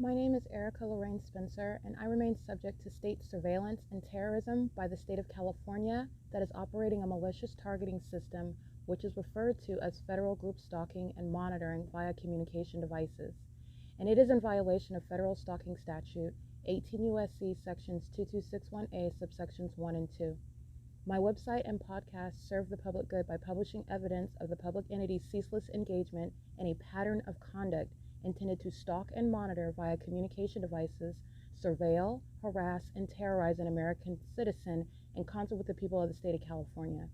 My name is Erica Lorraine Spencer, and I remain subject to state surveillance and terrorism by the state of California that is operating a malicious targeting system, which is referred to as federal group stalking and monitoring via communication devices. And it is in violation of federal stalking statute 18 U.S.C. sections 2261A subsections 1 and 2. My website and podcast serve the public good by publishing evidence of the public entity's ceaseless engagement in a pattern of conduct intended to stalk and monitor via communication devices, surveil, harass, and terrorize an American citizen in concert with the people of the state of California.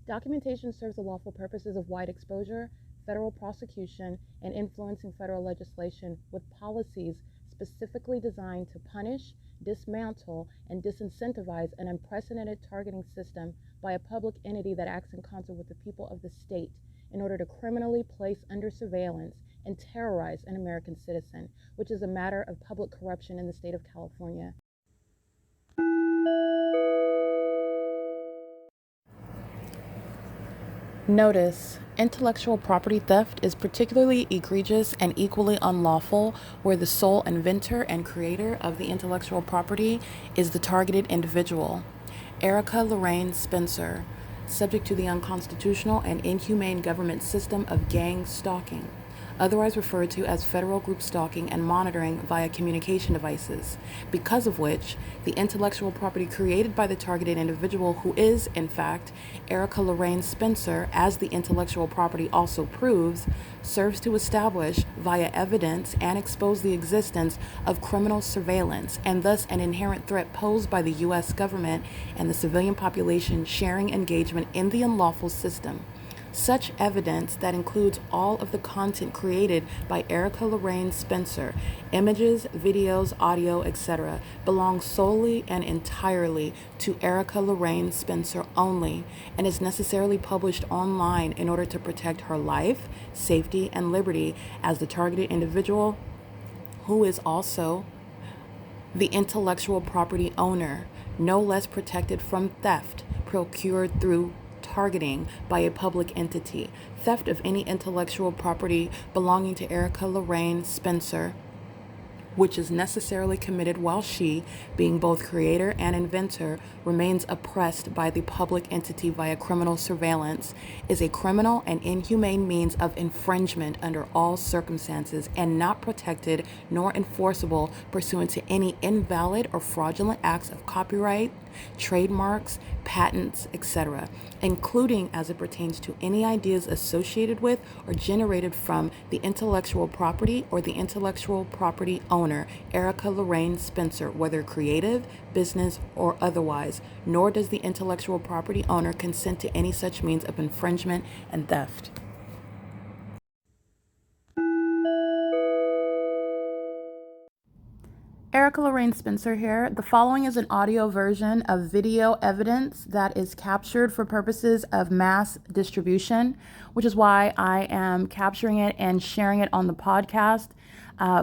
Documentation serves the lawful purposes of wide exposure, federal prosecution, and influencing federal legislation with policies specifically designed to punish, dismantle, and disincentivize an unprecedented targeting system by a public entity that acts in concert with the people of the state in order to criminally place under surveillance and terrorize an American citizen, which is a matter of public corruption in the state of California. Notice: intellectual property theft is particularly egregious and equally unlawful where the sole inventor and creator of the intellectual property is the targeted individual. Erica Lorraine Spencer, subject to the unconstitutional and inhumane government system of gang stalking, otherwise referred to as federal group stalking and monitoring via communication devices, because of which the intellectual property created by the targeted individual, who is, in fact, Erica Lorraine Spencer, as the intellectual property also proves, serves to establish via evidence and expose the existence of criminal surveillance and thus an inherent threat posed by the U.S. government and the civilian population sharing engagement in the unlawful system. Such evidence that includes all of the content created by Erica Lorraine Spencer, images, videos, audio, etc., belongs solely and entirely to Erica Lorraine Spencer only and is necessarily published online in order to protect her life, safety, and liberty as the targeted individual, who is also the intellectual property owner, no less protected from theft procured through targeting by a public entity. Theft of any intellectual property belonging to Erica Lorraine Spencer, which is necessarily committed while she, being both creator and inventor, remains oppressed by the public entity via criminal surveillance, is a criminal and inhumane means of infringement under all circumstances and not protected nor enforceable pursuant to any invalid or fraudulent acts of copyright, trademarks, patents, etc., including as it pertains to any ideas associated with or generated from the intellectual property or the intellectual property owner, Erica Lorraine Spencer, whether creative, business, or otherwise, nor does the intellectual property owner consent to any such means of infringement and theft. Erica Lorraine Spencer here. The following is an audio version of video evidence that is captured for purposes of mass distribution, which is why I am capturing it and sharing it on the podcast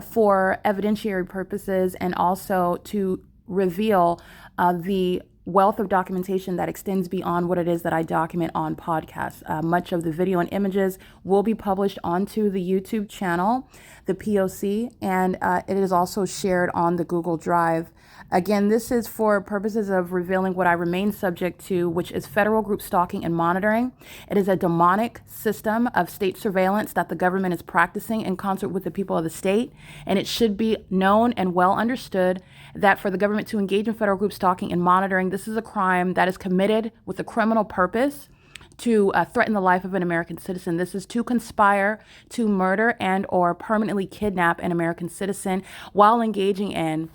for evidentiary purposes and also to reveal the wealth of documentation that extends beyond what it is that I document on podcasts. Much of the video and images will be published onto the YouTube channel, the P.O.C, and it is also shared on the Google Drive. Again, this is for purposes of revealing what I remain subject to, which is federal group stalking and monitoring. It is a demonic system of state surveillance that the government is practicing in concert with the people of the state, and it should be known and well understood that for the government to engage in federal group stalking and monitoring, this is a crime that is committed with a criminal purpose to threaten the life of an American citizen. This is to conspire to murder and or permanently kidnap an American citizen while engaging in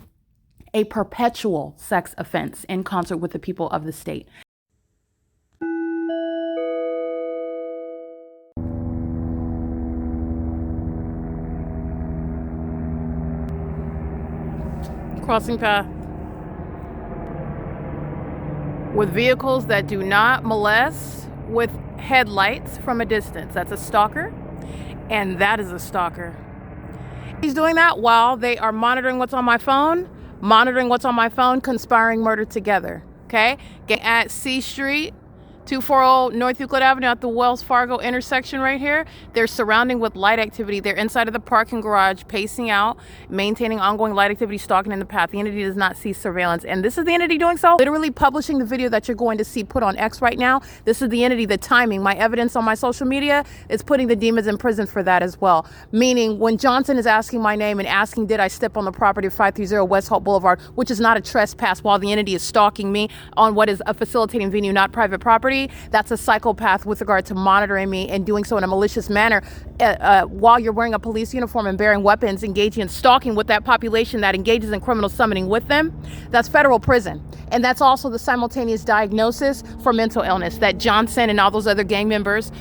a perpetual sex offense in concert with the people of the state. Crossing path with vehicles that do not molest, with headlights from a distance. That's a stalker, and that is a stalker. He's doing that while they are monitoring what's on my phone, conspiring murder together. Okay, get at C Street 240 North Euclid Avenue at the Wells Fargo intersection right here. They're surrounding with light activity. They're inside of the parking garage, pacing out, maintaining ongoing light activity, stalking in the path. The entity does not cease surveillance. And this is the entity doing so, literally publishing the video that you're going to see put on X right now. This is the entity, the timing. My evidence on my social media is putting the demons in prison for that as well. Meaning when Johnson is asking my name and asking, did I step on the property of 530 West Holt Boulevard, which is not a trespass, while the entity is stalking me on what is a facilitating venue, not private property. That's a psychopath with regard to monitoring me and doing so in a malicious manner while you're wearing a police uniform and bearing weapons, engaging in stalking with that population that engages in criminal summoning with them. That's federal prison. And that's also the simultaneous diagnosis for mental illness, that Johnson and all those other gang members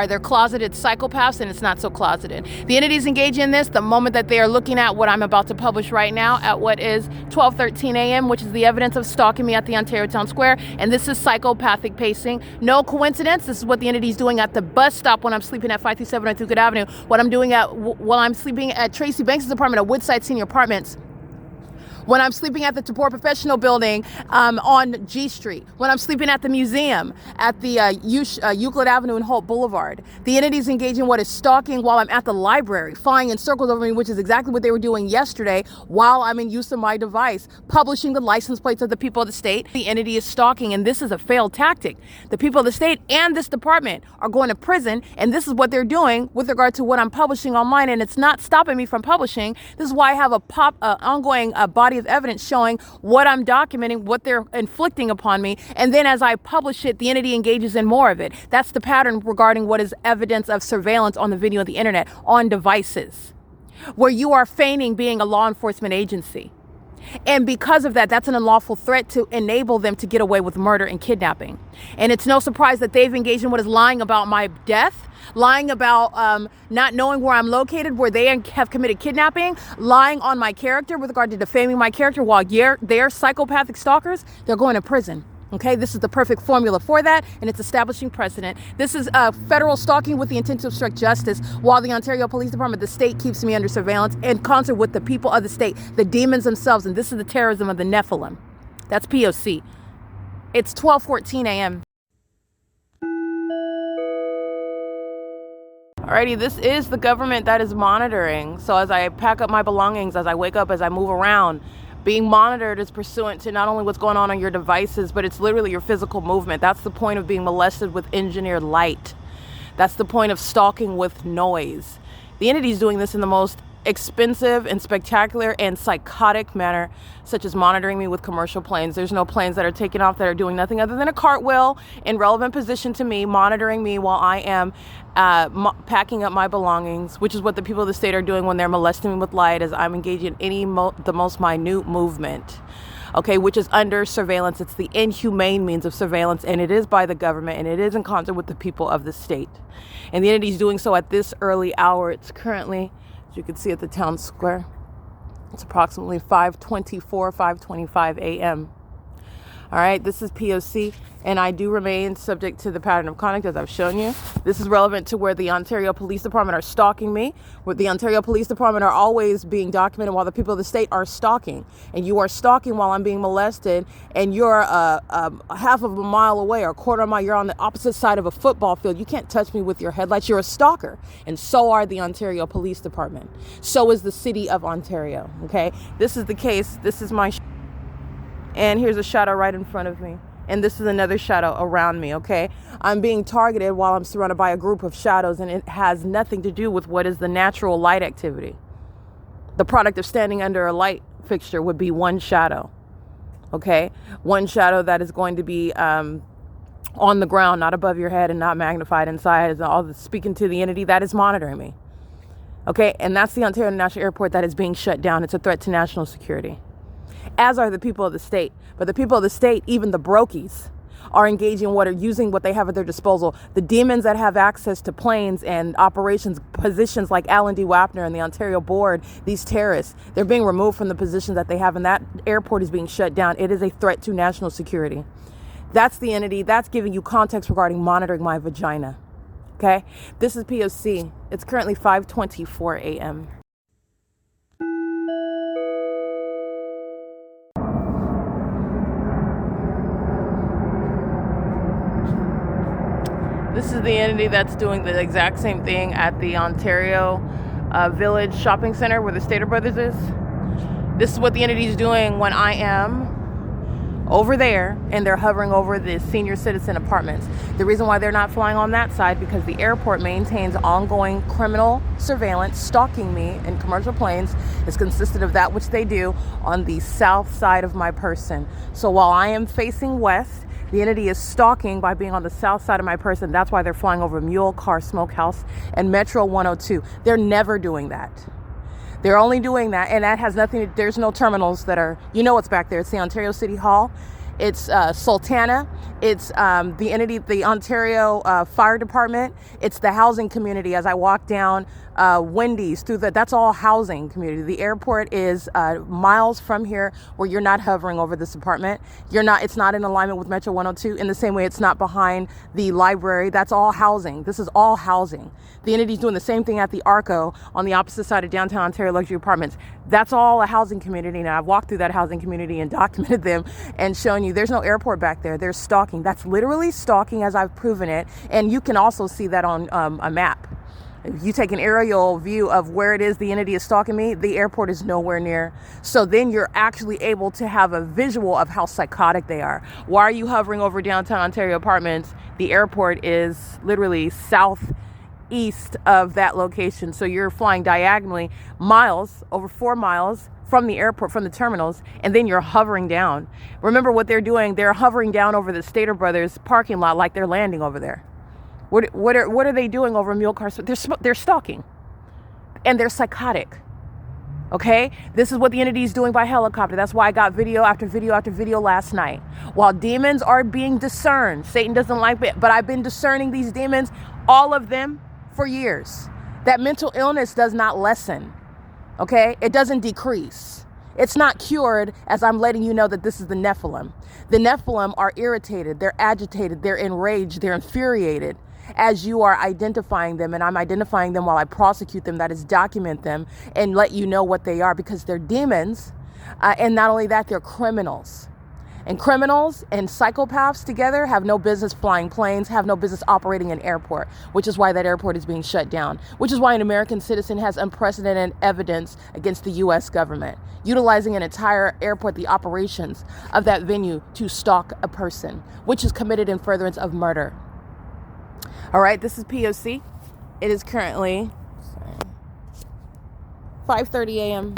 they're closeted psychopaths, and it's not so closeted. The entities engaging in this the moment that they are looking at what I'm about to publish right now at what is 12:13 a.m., which is the evidence of stalking me at the Ontario Town Square. And this is psychopathic pacing. No coincidence. This is what the entity is doing at the bus stop when I'm sleeping at 537 North Euclid Avenue, what I'm doing while I'm sleeping at Tracy Banks' apartment at Woodside Senior Apartments, when I'm sleeping at the Tabor Professional Building on G Street, when I'm sleeping at the museum at the Euclid Avenue and Holt Boulevard. The entities engaging what is stalking while I'm at the library, flying in circles over me, which is exactly what they were doing yesterday while I'm in use of my device, publishing the license plates of the people of the state. The entity is stalking, and this is a failed tactic. The people of the state and this department are going to prison, and this is what they're doing with regard to what I'm publishing online, and it's not stopping me from publishing. This is why I have a ongoing body of evidence showing what I'm documenting, what they're inflicting upon me, and then as I publish it, the entity engages in more of it. That's the pattern regarding what is evidence of surveillance on the video of the internet, on devices, where you are feigning being a law enforcement agency. And because of that, that's an unlawful threat to enable them to get away with murder and kidnapping. And it's no surprise that they've engaged in what is lying about my death, lying about not knowing where I'm located, where they have committed kidnapping, lying on my character with regard to defaming my character while they're psychopathic stalkers. They're going to prison. Okay, this is the perfect formula for that, and it's establishing precedent. This is federal stalking with the intent to obstruct justice, while the Ontario Police Department, the state, keeps me under surveillance in concert with the people of the state, the demons themselves, and this is the terrorism of the Nephilim. That's P.O.C. It's 12:14 a.m. Alrighty, this is the government that is monitoring. So as I pack up my belongings, as I wake up, as I move around, being monitored is pursuant to not only what's going on your devices, but it's literally your physical movement. That's the point of being molested with engineered light. That's the point of stalking with noise. The entity is doing this in the most expensive and spectacular and psychotic manner, such as monitoring me with commercial planes. There's no planes that are taking off that are doing nothing other than a cartwheel in relevant position to me, monitoring me while I am packing up my belongings, which is what the people of the state are doing when they're molesting me with light, as I'm engaging in the most minute movement, okay, which is under surveillance. It's the inhumane means of surveillance, and it is by the government, and it is in concert with the people of the state. And the entity is doing so at this early hour. It's currently, as you can see at the town square, it's approximately 5:25 a.m. All right, this is P.O.C. and I do remain subject to the pattern of conduct as I've shown you. This is relevant to where the Ontario Police Department are stalking me, where the Ontario Police Department are always being documented while the people of the state are stalking. And you are stalking while I'm being molested, and you're half of a mile away or a quarter of a mile. You're on the opposite side of a football field. You can't touch me with your headlights. You're a stalker. And so are the Ontario Police Department. So is the city of Ontario, okay? This is the case. This is my... And here's a shadow right in front of me. And this is another shadow around me, okay? I'm being targeted while I'm surrounded by a group of shadows, and it has nothing to do with what is the natural light activity. The product of standing under a light fixture would be one shadow, okay? One shadow that is going to be on the ground, not above your head and not magnified inside, is all speaking to the entity that is monitoring me, okay? And that's the Ontario International Airport that is being shut down. It's a threat to national security, as are the people of the state. But the people of the state, even the brokies, are engaging using what they have at their disposal. The demons that have access to planes and operations positions like Alan D. WAPNER and the Ontario Board, these terrorists, they're being removed from the positions that they have, and that airport is being shut down. It is a threat to national security. That's the entity. That's giving you context regarding monitoring my vagina. Okay? This is P.O.C. It's currently 5:24 a.m. This is the entity that's doing the exact same thing at the Ontario Village Shopping Center where the Stater Brothers is. This is what the entity is doing when I am over there and they're hovering over the senior citizen apartments. The reason why they're not flying on that side, because the airport maintains ongoing criminal surveillance, stalking me in commercial planes is consistent of that which they do on the south side of my person. So while I am facing west, the entity is stalking by being on the south side of my person. That's why they're flying over Mule Car Smokehouse and Metro 102. They're never doing that. They're only doing that, and that has nothing, there's no terminals that are, you know what's back there. It's the Ontario City Hall. It's Sultana. It's the entity, the Ontario Fire Department. It's the housing community. As I walk down Wendy's through that's all housing community. The airport is miles from here, where you're not hovering over this apartment. It's not in alignment with Metro 102 in the same way it's not behind the library. That's all housing. This is all housing. The entity's doing the same thing at the ARCO on the opposite side of downtown Ontario luxury apartments. That's all a housing community. And I've walked through that housing community and documented them and shown you there's no airport back there. There's stalking. That's literally stalking, as I've proven it. And you can also see that on a map. If you take an aerial view of where it is the entity is stalking me, the airport is nowhere near. So then you're actually able to have a visual of how psychotic they are. Why are you hovering over downtown Ontario apartments? The airport is literally southeast of that location. So you're flying diagonally miles, over 4 miles from the airport, from the terminals, and then you're hovering down. Remember what they're doing? They're hovering down over the Stater Brothers parking lot like they're landing over there. What are they doing over Mule Car? They're stalking, and they're psychotic. Okay, this is what the entity is doing by helicopter. That's why I got video after video after video last night. While demons are being discerned, Satan doesn't like it, but I've been discerning these demons, all of them, for years. That mental illness does not lessen. Okay, it doesn't decrease. It's not cured, as I'm letting you know that this is the Nephilim. The Nephilim are irritated, they're agitated, they're enraged, they're infuriated as you are identifying them, and I'm identifying them while I prosecute them, that is, document them and let you know what they are, because they're demons, and not only that, they're criminals. And criminals and psychopaths together have no business flying planes, have no business operating an airport, which is why that airport is being shut down, which is why an American citizen has unprecedented evidence against the U.S. government, utilizing an entire airport, the operations of that venue, to stalk a person, which is committed in furtherance of murder. All right, this is P.O.C. It is currently 5:30 a.m.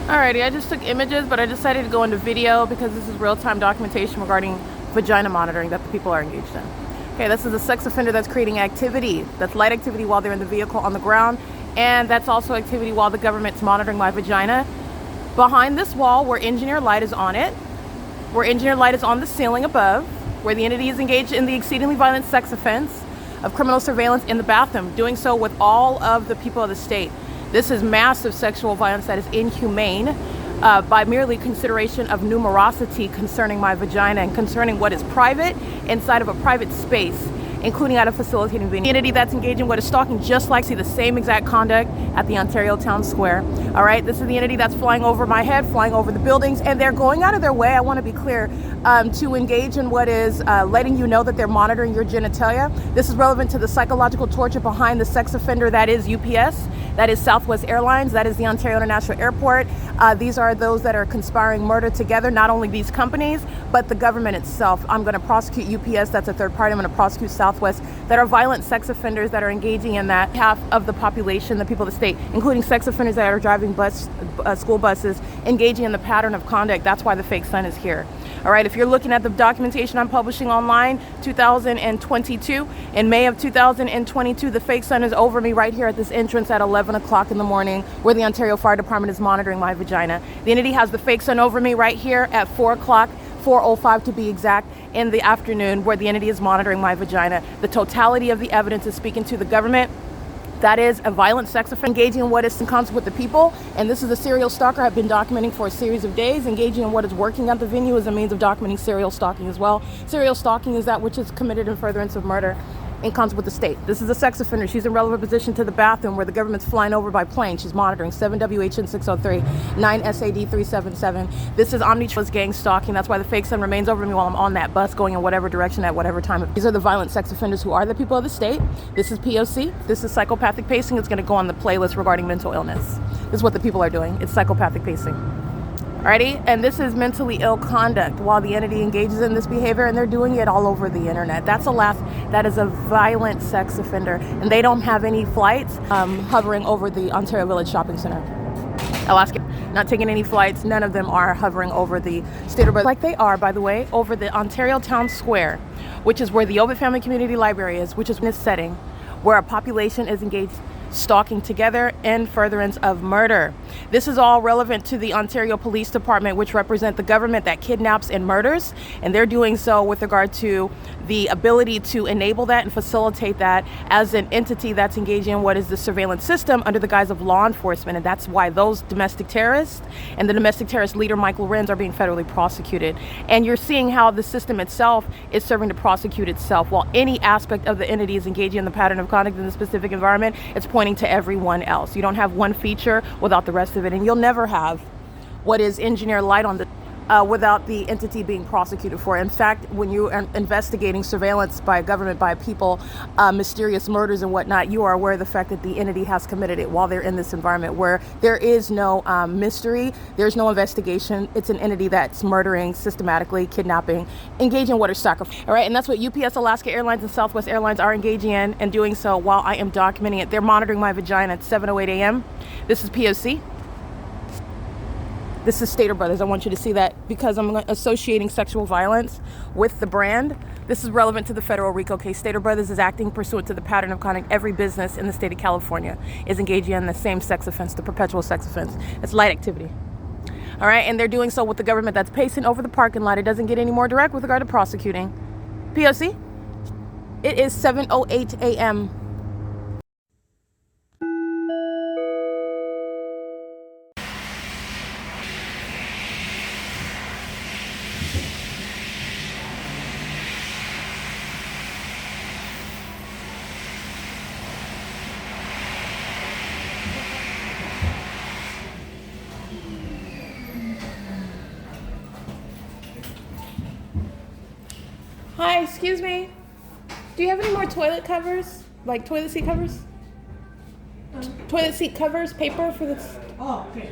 Alrighty, I just took images, but I decided to go into video because this is real-time documentation regarding vagina monitoring that the people are engaged in. Okay, this is a sex offender that's creating activity. That's light activity while they're in the vehicle on the ground, and that's also activity while the government's monitoring my vagina. Behind this wall, where engineer light is on it, where engineer light is on the ceiling above, where the entity is engaged in the exceedingly violent sex offense of criminal surveillance in the bathroom, doing so with all of the people of the state. This is massive sexual violence that is inhumane by merely consideration of numerosity concerning my vagina and concerning what is private inside of a private space, including at a facilitating venue. The entity that's engaging what is stalking, just like, see the same exact conduct at the Ontario Town Square. All right, this is the entity that's flying over my head, flying over the buildings, and they're going out of their way, I want to be clear, to engage in what is letting you know that they're monitoring your genitalia. This is relevant to the psychological torture behind the sex offender that is UPS, that is Southwest Airlines, that is the Ontario International Airport. These are those that are conspiring murder together, not only these companies, but the government itself. I'm going to prosecute UPS, that's a third party. I'm going to prosecute Southwest, that are violent sex offenders that are engaging in that. Half of the population, the people of the state, including sex offenders that are driving school buses, engaging in the pattern of conduct. That's why the fake sun is here. All right, if you're looking at the documentation I'm publishing online, 2022, in May of 2022, the fake sun is over me right here at this entrance at 11 o'clock in the morning, where the Ontario Fire Department is monitoring my vagina. The entity has the fake sun over me right here at 4 o'clock, 4:05 to be exact, in the afternoon, where the entity is monitoring my vagina. The totality of the evidence is speaking to the government. That is a violent sex offender engaging in what is in concert with the people. And this is a serial stalker I've been documenting for a series of days. Engaging in what is working at the venue is a means of documenting serial stalking as well. Serial stalking is that which is committed in furtherance of murder. in concert with the state. This is a sex offender. She's in relevant position to the bathroom where the government's flying over by plane. She's monitoring 7WHN 603, 9SAD 377. This is omnichannel gang stalking. That's why the fake sun remains over me while I'm on that bus going in whatever direction at whatever time. These are the violent sex offenders who are the people of the state. This is P.O.C. This is psychopathic pacing. It's going to go on the playlist regarding mental illness. This is what the people are doing. It's psychopathic pacing. Alrighty, and this is mentally ill conduct while the entity engages in this behavior, and they're doing it all over the internet. That is a violent sex offender, and they don't have any flights hovering over the Ontario Village Shopping Center. Alaska, not taking any flights. None of them are hovering over the state of, like they are, by the way, over the Ontario Town Square, which is where the OVITT Family Community Library is, which is in this setting where a population is engaged stalking together in furtherance of murder. This is all relevant to the Ontario Police Department, which represent the government that kidnaps and murders, and they're doing so with regard to the ability to enable that and facilitate that as an entity that's engaging in what is the surveillance system under the guise of law enforcement. And that's why those domestic terrorists and the domestic terrorist leader LORENZ are being federally prosecuted. And you're seeing how the system itself is serving to prosecute itself. While any aspect of the entity is engaging in the pattern of conduct in the specific environment, it's pointing to everyone else. You don't have one feature without the rest of it, and you'll never have what is engineered light on the without the entity being prosecuted for. In fact, when you are investigating surveillance by government, by people, mysterious murders and whatnot, you are aware of the fact that the entity has committed it while they're in this environment where there is no mystery, there's no investigation. It's an entity that's murdering systematically, kidnapping, engaging in what are sacrifice. All right, and that's what UPS, Alaska Airlines, and Southwest Airlines are engaging in, and doing so while I am documenting it. They're monitoring my vagina at 7:08 a.m. This is P.O.C. This is Stater Brothers. I want you to see that because I'm associating sexual violence with the brand. This is relevant to the federal RICO case. Stater Brothers is acting pursuant to the pattern of conduct. Every business in the state of California is engaging in the same sex offense, the perpetual sex offense. It's light activity. All right, and they're doing so with the government that's pacing over the parking lot. It doesn't get any more direct with regard to prosecuting. P.O.C. It is 7:08 a.m. Hi, excuse me. Do you have any more toilet covers? Like toilet seat covers? Toilet seat covers, paper for this? Oh, okay.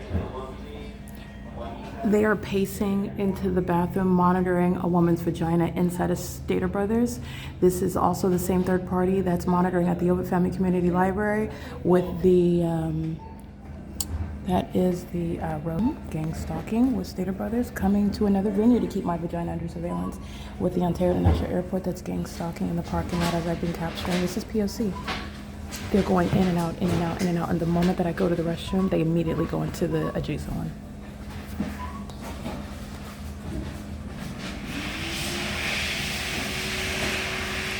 They are pacing into the bathroom, monitoring a woman's vagina inside of Stater Brothers. This is also the same third party that's monitoring at the OVITT Family Community Library with the that is the gang stalking with Stater Brothers, coming to another venue to keep my vagina under surveillance with the Ontario International Airport. That's gang stalking in the parking lot as I've been capturing. This is P.O.C. They're going in and out, in and out, in and out. And the moment that I go to the restroom, they immediately go into the adjacent one.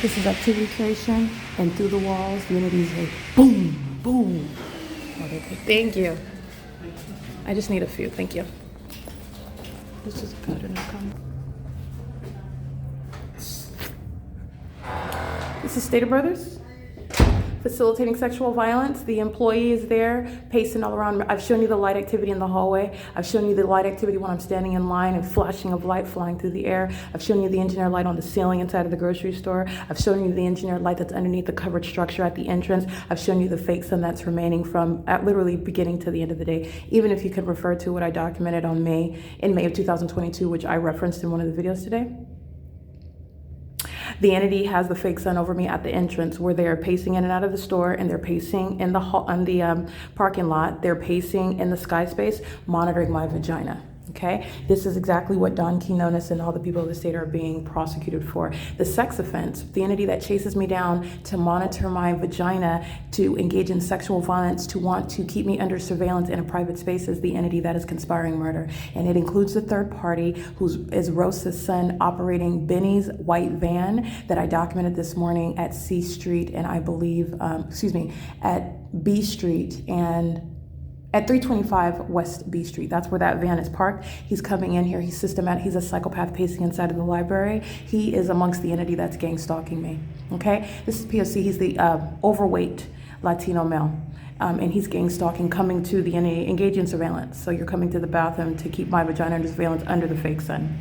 This is activity creation, and through the walls, the entity is like boom, boom. Okay, thank you. I just need a few, thank you. This is a pattern of conduct. This is Stater Brothers, facilitating sexual violence. The employee is there, pacing all around. I've shown you the light activity in the hallway. I've shown you the light activity when I'm standing in line and flashing of light flying through the air. I've shown you the engineered light on the ceiling inside of the grocery store. I've shown you the engineered light that's underneath the covered structure at the entrance. I've shown you the fake sun that's remaining from at literally beginning to the end of the day. Even if you could refer to what I documented in May of 2022, which I referenced in one of the videos today. The entity has the fake sun over me at the entrance where they're pacing in and out of the store, and they're pacing in the parking lot. They're pacing in the sky space, monitoring my vagina. Okay, this is exactly what Don Quinones and all the people of the state are being prosecuted for. The sex offense, the entity that chases me down to monitor my vagina, to engage in sexual violence, to want to keep me under surveillance in a private space, is the entity that is conspiring murder. And it includes the third party, who is Rosa's son, operating Benny's white van that I documented this morning at C Street and I believe, at B Street and at 325 West B Street. That's where that van is parked. He's coming in here. He's systematic. He's a psychopath pacing inside of the library. He is amongst the entity that's gang stalking me. Okay, this is P.O.C. He's the overweight Latino male. And he's gang stalking, coming to the entity, engaged in surveillance. So you're coming to the bathroom to keep my vagina under surveillance under the fake sun.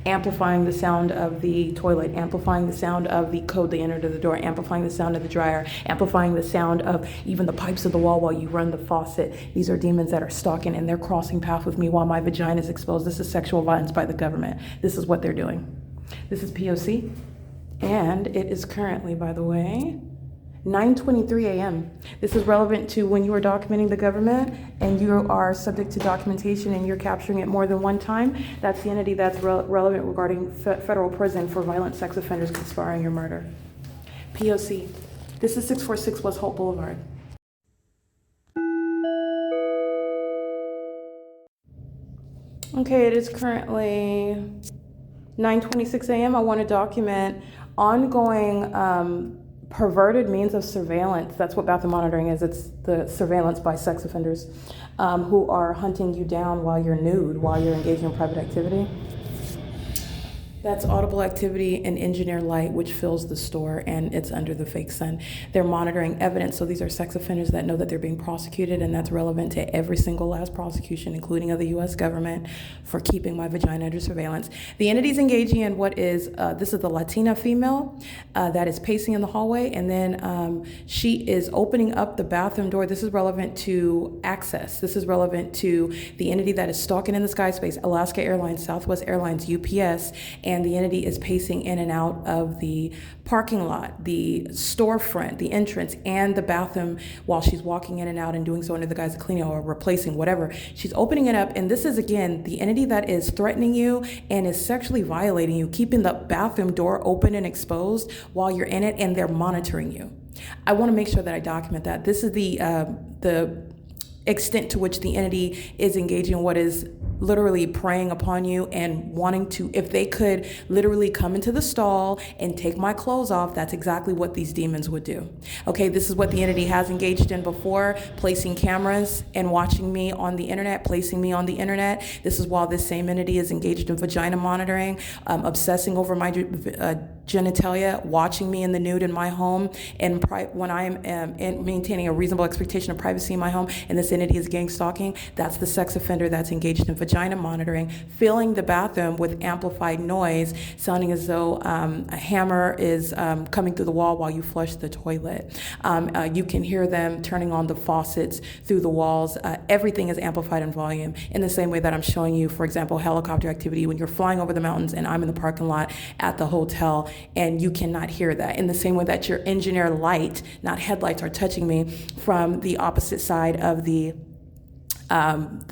Amplifying the sound of the toilet, amplifying the sound of the code they entered to the door, amplifying the sound of the dryer, amplifying the sound of even the pipes of the wall while you run the faucet. These are demons that are stalking, and they're crossing path with me while my vagina is exposed. This is sexual violence by the government. This is what they're doing. This is P.O.C. And it is currently, by the way, 9:23 a.m. This is relevant to when you are documenting the government and you are subject to documentation and you're capturing it more than one time. That's the entity that's relevant regarding federal prison for violent sex offenders conspiring your murder. P.O.C. This is 646 West Holt Boulevard. Okay, it is currently 9:26 a.m. I want to document ongoing perverted means of surveillance. That's what bathroom monitoring is. It's the surveillance by sex offenders who are hunting you down while you're nude, while you're engaging in private activity. That's audible activity and engineer light, which fills the store, and it's under the fake sun. They're monitoring evidence, so these are sex offenders that know that they're being prosecuted, and that's relevant to every single last prosecution, including of the U.S. government, for keeping my vagina under surveillance. The entity's engaging in what is, this is the Latina female that is pacing in the hallway, and then she is opening up the bathroom door. This is relevant to access. This is relevant to the entity that is stalking in the sky space, Alaska Airlines, Southwest Airlines, UPS, and the entity is pacing in and out of the parking lot, the storefront, the entrance, and the bathroom while she's walking in and out and doing so under the guise of cleaning or replacing, whatever. She's opening it up, and this is, again, the entity that is threatening you and is sexually violating you, keeping the bathroom door open and exposed while you're in it, and they're monitoring you. I want to make sure that I document that. This is the extent to which the entity is engaging in what is literally preying upon you and wanting to, if they could literally come into the stall and take my clothes off, that's exactly what these demons would do. Okay, this is what the entity has engaged in before, placing cameras and watching me on the internet, placing me on the internet. This is while this same entity is engaged in vagina monitoring, obsessing over my genitalia, watching me in the nude in my home, and when I am maintaining a reasonable expectation of privacy in my home, and this entity is gang stalking, that's the sex offender that's engaged in vagina monitoring, filling the bathroom with amplified noise, sounding as though a hammer is coming through the wall while you flush the toilet. You can hear them turning on the faucets through the walls. Everything is amplified in volume in the same way that I'm showing you, for example, helicopter activity when you're flying over the mountains and I'm in the parking lot at the hotel and you cannot hear that. In the same way that your engineer light, not headlights, are touching me from the opposite side of the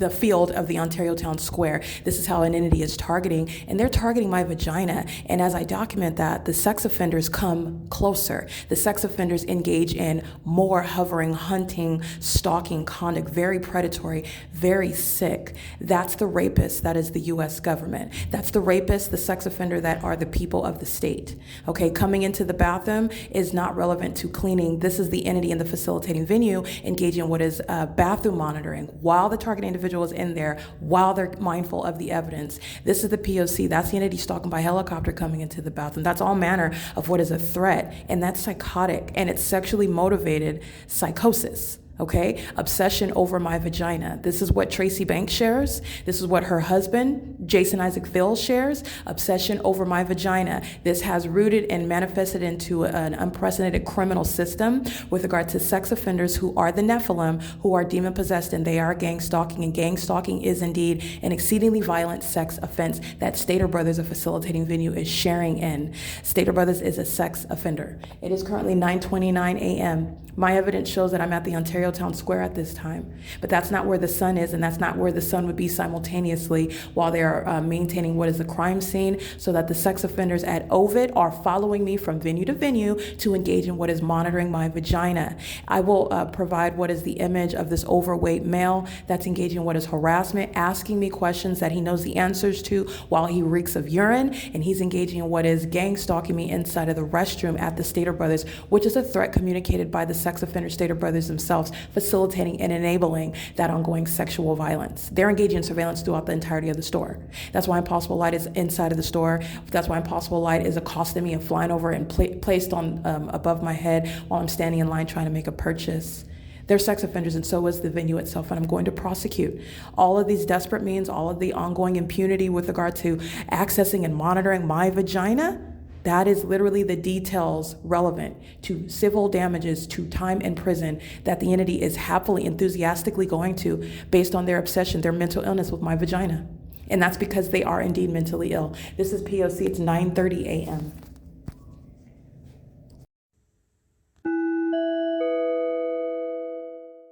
field of the Ontario Town Square. This is how an entity is targeting, and they're targeting my vagina. And as I document that, the sex offenders come closer. The sex offenders engage in more hovering, hunting, stalking conduct, very predatory, very sick. That's the rapist that is the U.S. government. That's the rapist, the sex offender that are the people of the state. Okay, coming into the bathroom is not relevant to cleaning. This is the entity in the facilitating venue engaging in what is bathroom monitoring while the target individual is in there, while they're mindful of the evidence. This is the P.O.C. That's the entity stalking by helicopter coming into the bathroom. That's all manner of what is a threat, and that's psychotic, and it's sexually motivated psychosis. Okay, obsession over my vagina. This is what Tracy Banks shares. This is what her husband, Jason Isaac Phil, shares. Obsession over my vagina. This has rooted and manifested into an unprecedented criminal system with regard to sex offenders who are the Nephilim, who are demon possessed, and they are gang stalking. And gang stalking is indeed an exceedingly violent sex offense that Stater Brothers, a facilitating venue, is sharing in. Stater Brothers is a sex offender. It is currently 9:29 a.m. My evidence shows that I'm at the Ontario Town Square at this time. But that's not where the son is, and that's not where the son would be simultaneously while they're maintaining what is the crime scene, so that the sex offenders at OVIT are following me from venue to venue to engage in what is monitoring my vagina. I will provide what is the image of this overweight male that's engaging in what is harassment, asking me questions that he knows the answers to while he reeks of urine, and he's engaging in what is gang stalking me inside of the restroom at the Stater Brothers, which is a threat communicated by the sex offender Stater Brothers themselves, facilitating and enabling that ongoing sexual violence. They're engaging in surveillance throughout the entirety of the store. That's why Impossible Light is inside of the store. That's why Impossible Light is accosting me and flying over and placed on above my head while I'm standing in line trying to make a purchase. They're sex offenders, and so is the venue itself, and I'm going to prosecute. All of these desperate means, all of the ongoing impunity with regard to accessing and monitoring my vagina, that is literally the details relevant to civil damages, to time in prison that the entity is happily, enthusiastically going to based on their obsession, their mental illness with my vagina. And that's because they are indeed mentally ill. This is P.O.C. It's 9:30 a.m.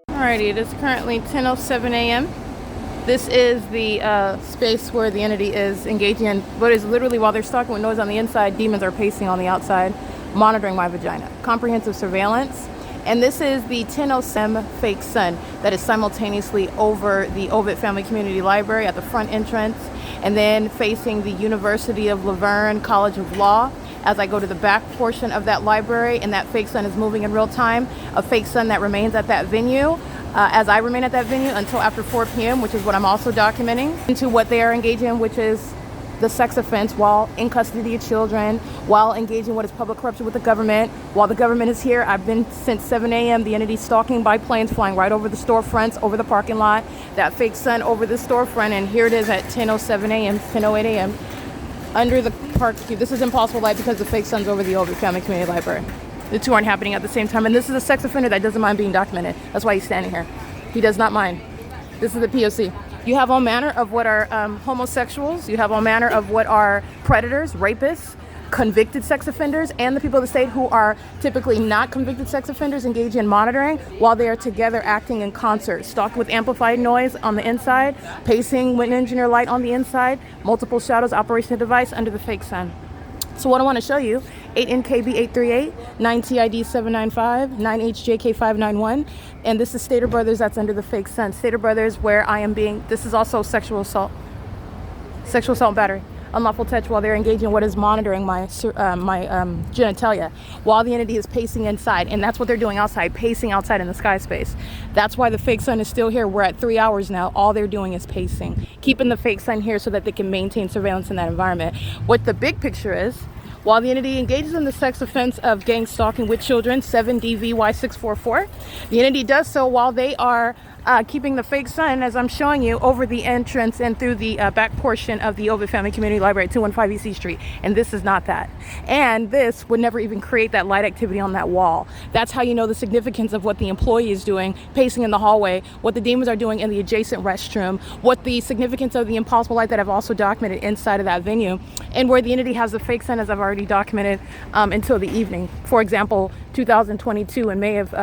Alrighty, it is currently 10:07 a.m. This is the space where the entity is engaging in what is literally, while they're stalking with noise on the inside, demons are pacing on the outside, monitoring my vagina. Comprehensive surveillance. And this is the 10:07 fake sun that is simultaneously over the OVIT Family Community Library at the front entrance, and then facing the University of Laverne College of Law as I go to the back portion of that library, and that fake sun is moving in real time. A fake sun that remains at that venue as I remain at that venue until after 4 p.m., which is what I'm also documenting, into what they are engaging in, which is the sex offense while in custody of children, while engaging what is public corruption with the government. While the government is here, I've been since 7 a.m. The entity stalking by planes flying right over the storefronts, over the parking lot, that fake sun over the storefront, and here it is at 10:07 a.m., 10:08 a.m. under the park. This is Impossible Light because the fake sun's over the OVIT Family Community Library. The two aren't happening at the same time, and this is a sex offender that doesn't mind being documented. That's why he's standing here. He does not mind. This is the P.O.C. You have all manner of what are homosexuals. You have all manner of what are predators, rapists, convicted sex offenders, and the people of the state who are typically not convicted sex offenders engage in monitoring while they are together acting in concert. Stalking with amplified noise on the inside, pacing with engineer light on the inside, multiple shadows, operational device under the fake sun. So what I want to show you, 8NKB838, 9TID795, 9HJK591, and this is Stater Brothers that's under the fake sun. Stater Brothers where I am being, this is also sexual assault and battery. Unlawful touch while they're engaging in what is monitoring my genitalia while the entity is pacing inside, and that's what they're doing outside, pacing outside in the sky space. That's why the fake sun is still here. We're at 3 hours now. All they're doing is pacing, keeping the fake sun here so that they can maintain surveillance in that environment. What the big picture is, while the entity engages in the sex offense of gang stalking with children, 7DVY644, the entity does so while they are keeping the fake sun, as I'm showing you, over the entrance and through the back portion of the OVIT Family Community Library at 215 E.C. Street. And this is not that. And this would never even create that light activity on that wall. That's how you know the significance of what the employee is doing, pacing in the hallway, what the demons are doing in the adjacent restroom, what the significance of the Impossible Light that I've also documented inside of that venue, and where the entity has the fake sun, as I've already documented, until the evening. For example, 2022, in May of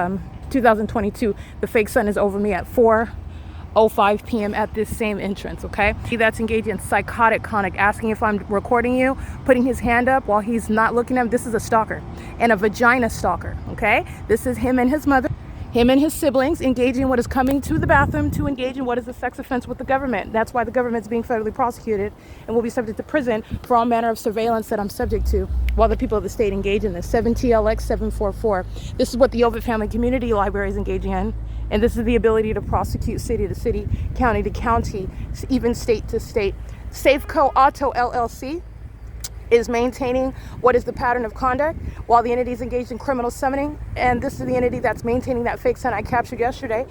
2022, the fake sun is over me at 4:05 p.m. at this same entrance, okay? That's engaged in psychotic conduct, asking if I'm recording you, putting his hand up while he's not looking at him. This is a stalker and a vagina stalker, okay? This is him and his mother, him and his siblings engaging in what is coming to the bathroom to engage in what is a sex offense with the government. That's why the government's being federally prosecuted and will be subject to prison for all manner of surveillance that I'm subject to while the people of the state engage in this. 7TLX744. This is what the OVIT Family Community Library is engaging in. And this is the ability to prosecute city to city, county to county, even state to state. Safeco Auto LLC is maintaining what is the pattern of conduct while the entity is engaged in criminal summoning. And this is the entity that's maintaining that fake sun I captured yesterday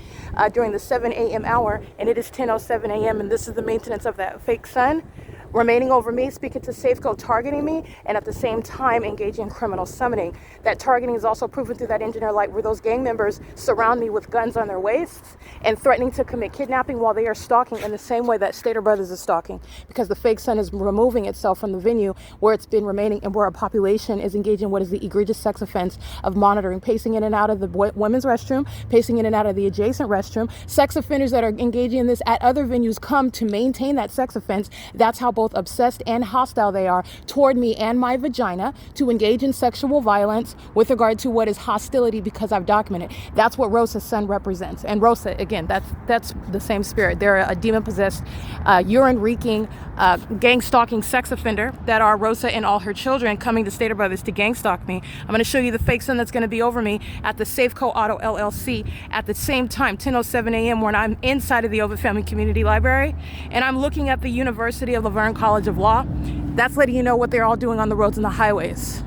during the 7 a.m. hour, and it is 10:07 a.m. and this is the maintenance of that fake sun remaining over me, speaking to Safeco, targeting me, and at the same time engaging in criminal summoning. That targeting is also proven through that engineer light where those gang members surround me with guns on their waists and threatening to commit kidnapping while they are stalking in the same way that Stater Brothers is stalking, because the fake sun is removing itself from the venue where it's been remaining and where a population is engaging in what is the egregious sex offense of monitoring, pacing in and out of the women's restroom, pacing in and out of the adjacent restroom. Sex offenders that are engaging in this at other venues come to maintain that sex offense. That's how both obsessed and hostile they are toward me and my vagina, to engage in sexual violence with regard to what is hostility, because I've documented. That's what Rosa's son represents. And Rosa, again, that's the same spirit. They're a demon-possessed, urine-reeking, gang-stalking sex offender that are Rosa and all her children coming to Stater Brothers to gang-stalk me. I'm going to show you the fake sun that's going to be over me at the Safeco Auto LLC at the same time, 10:07 a.m., when I'm inside of the OVITT Family Community Library, and I'm looking at the University of Laverne College of Law. That's letting you know what they're all doing on the roads and the highways.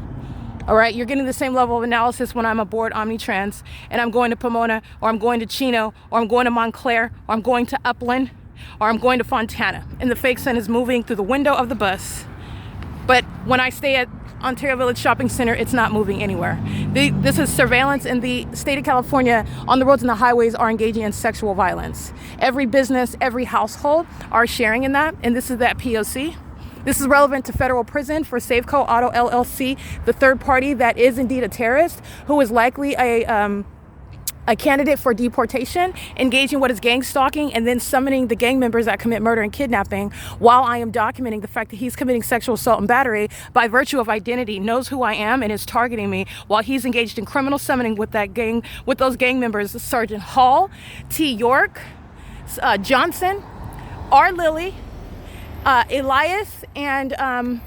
All right, you're getting the same level of analysis when I'm aboard Omnitrans and I'm going to Pomona, or I'm going to Chino, or I'm going to Montclair, or I'm going to Upland, or I'm going to Fontana, and the fake sun is moving through the window of the bus. But when I stay at Ontario Village Shopping Center, it's not moving anywhere. This is surveillance, in the state of California on the roads and the highways are engaging in sexual violence. Every business, every household are sharing in that, and this is that P.O.C. This is relevant to federal prison for Safeco Auto LLC, the third party that is indeed a terrorist who is likely a candidate for deportation, engaging what is gang stalking, and then summoning the gang members that commit murder and kidnapping, while I am documenting the fact that he's committing sexual assault and battery by virtue of identity, knows who I am, and is targeting me while he's engaged in criminal summoning with that gang, with those gang members, Sergeant Hall, T. York, Johnson, R. Lilly, Elias, and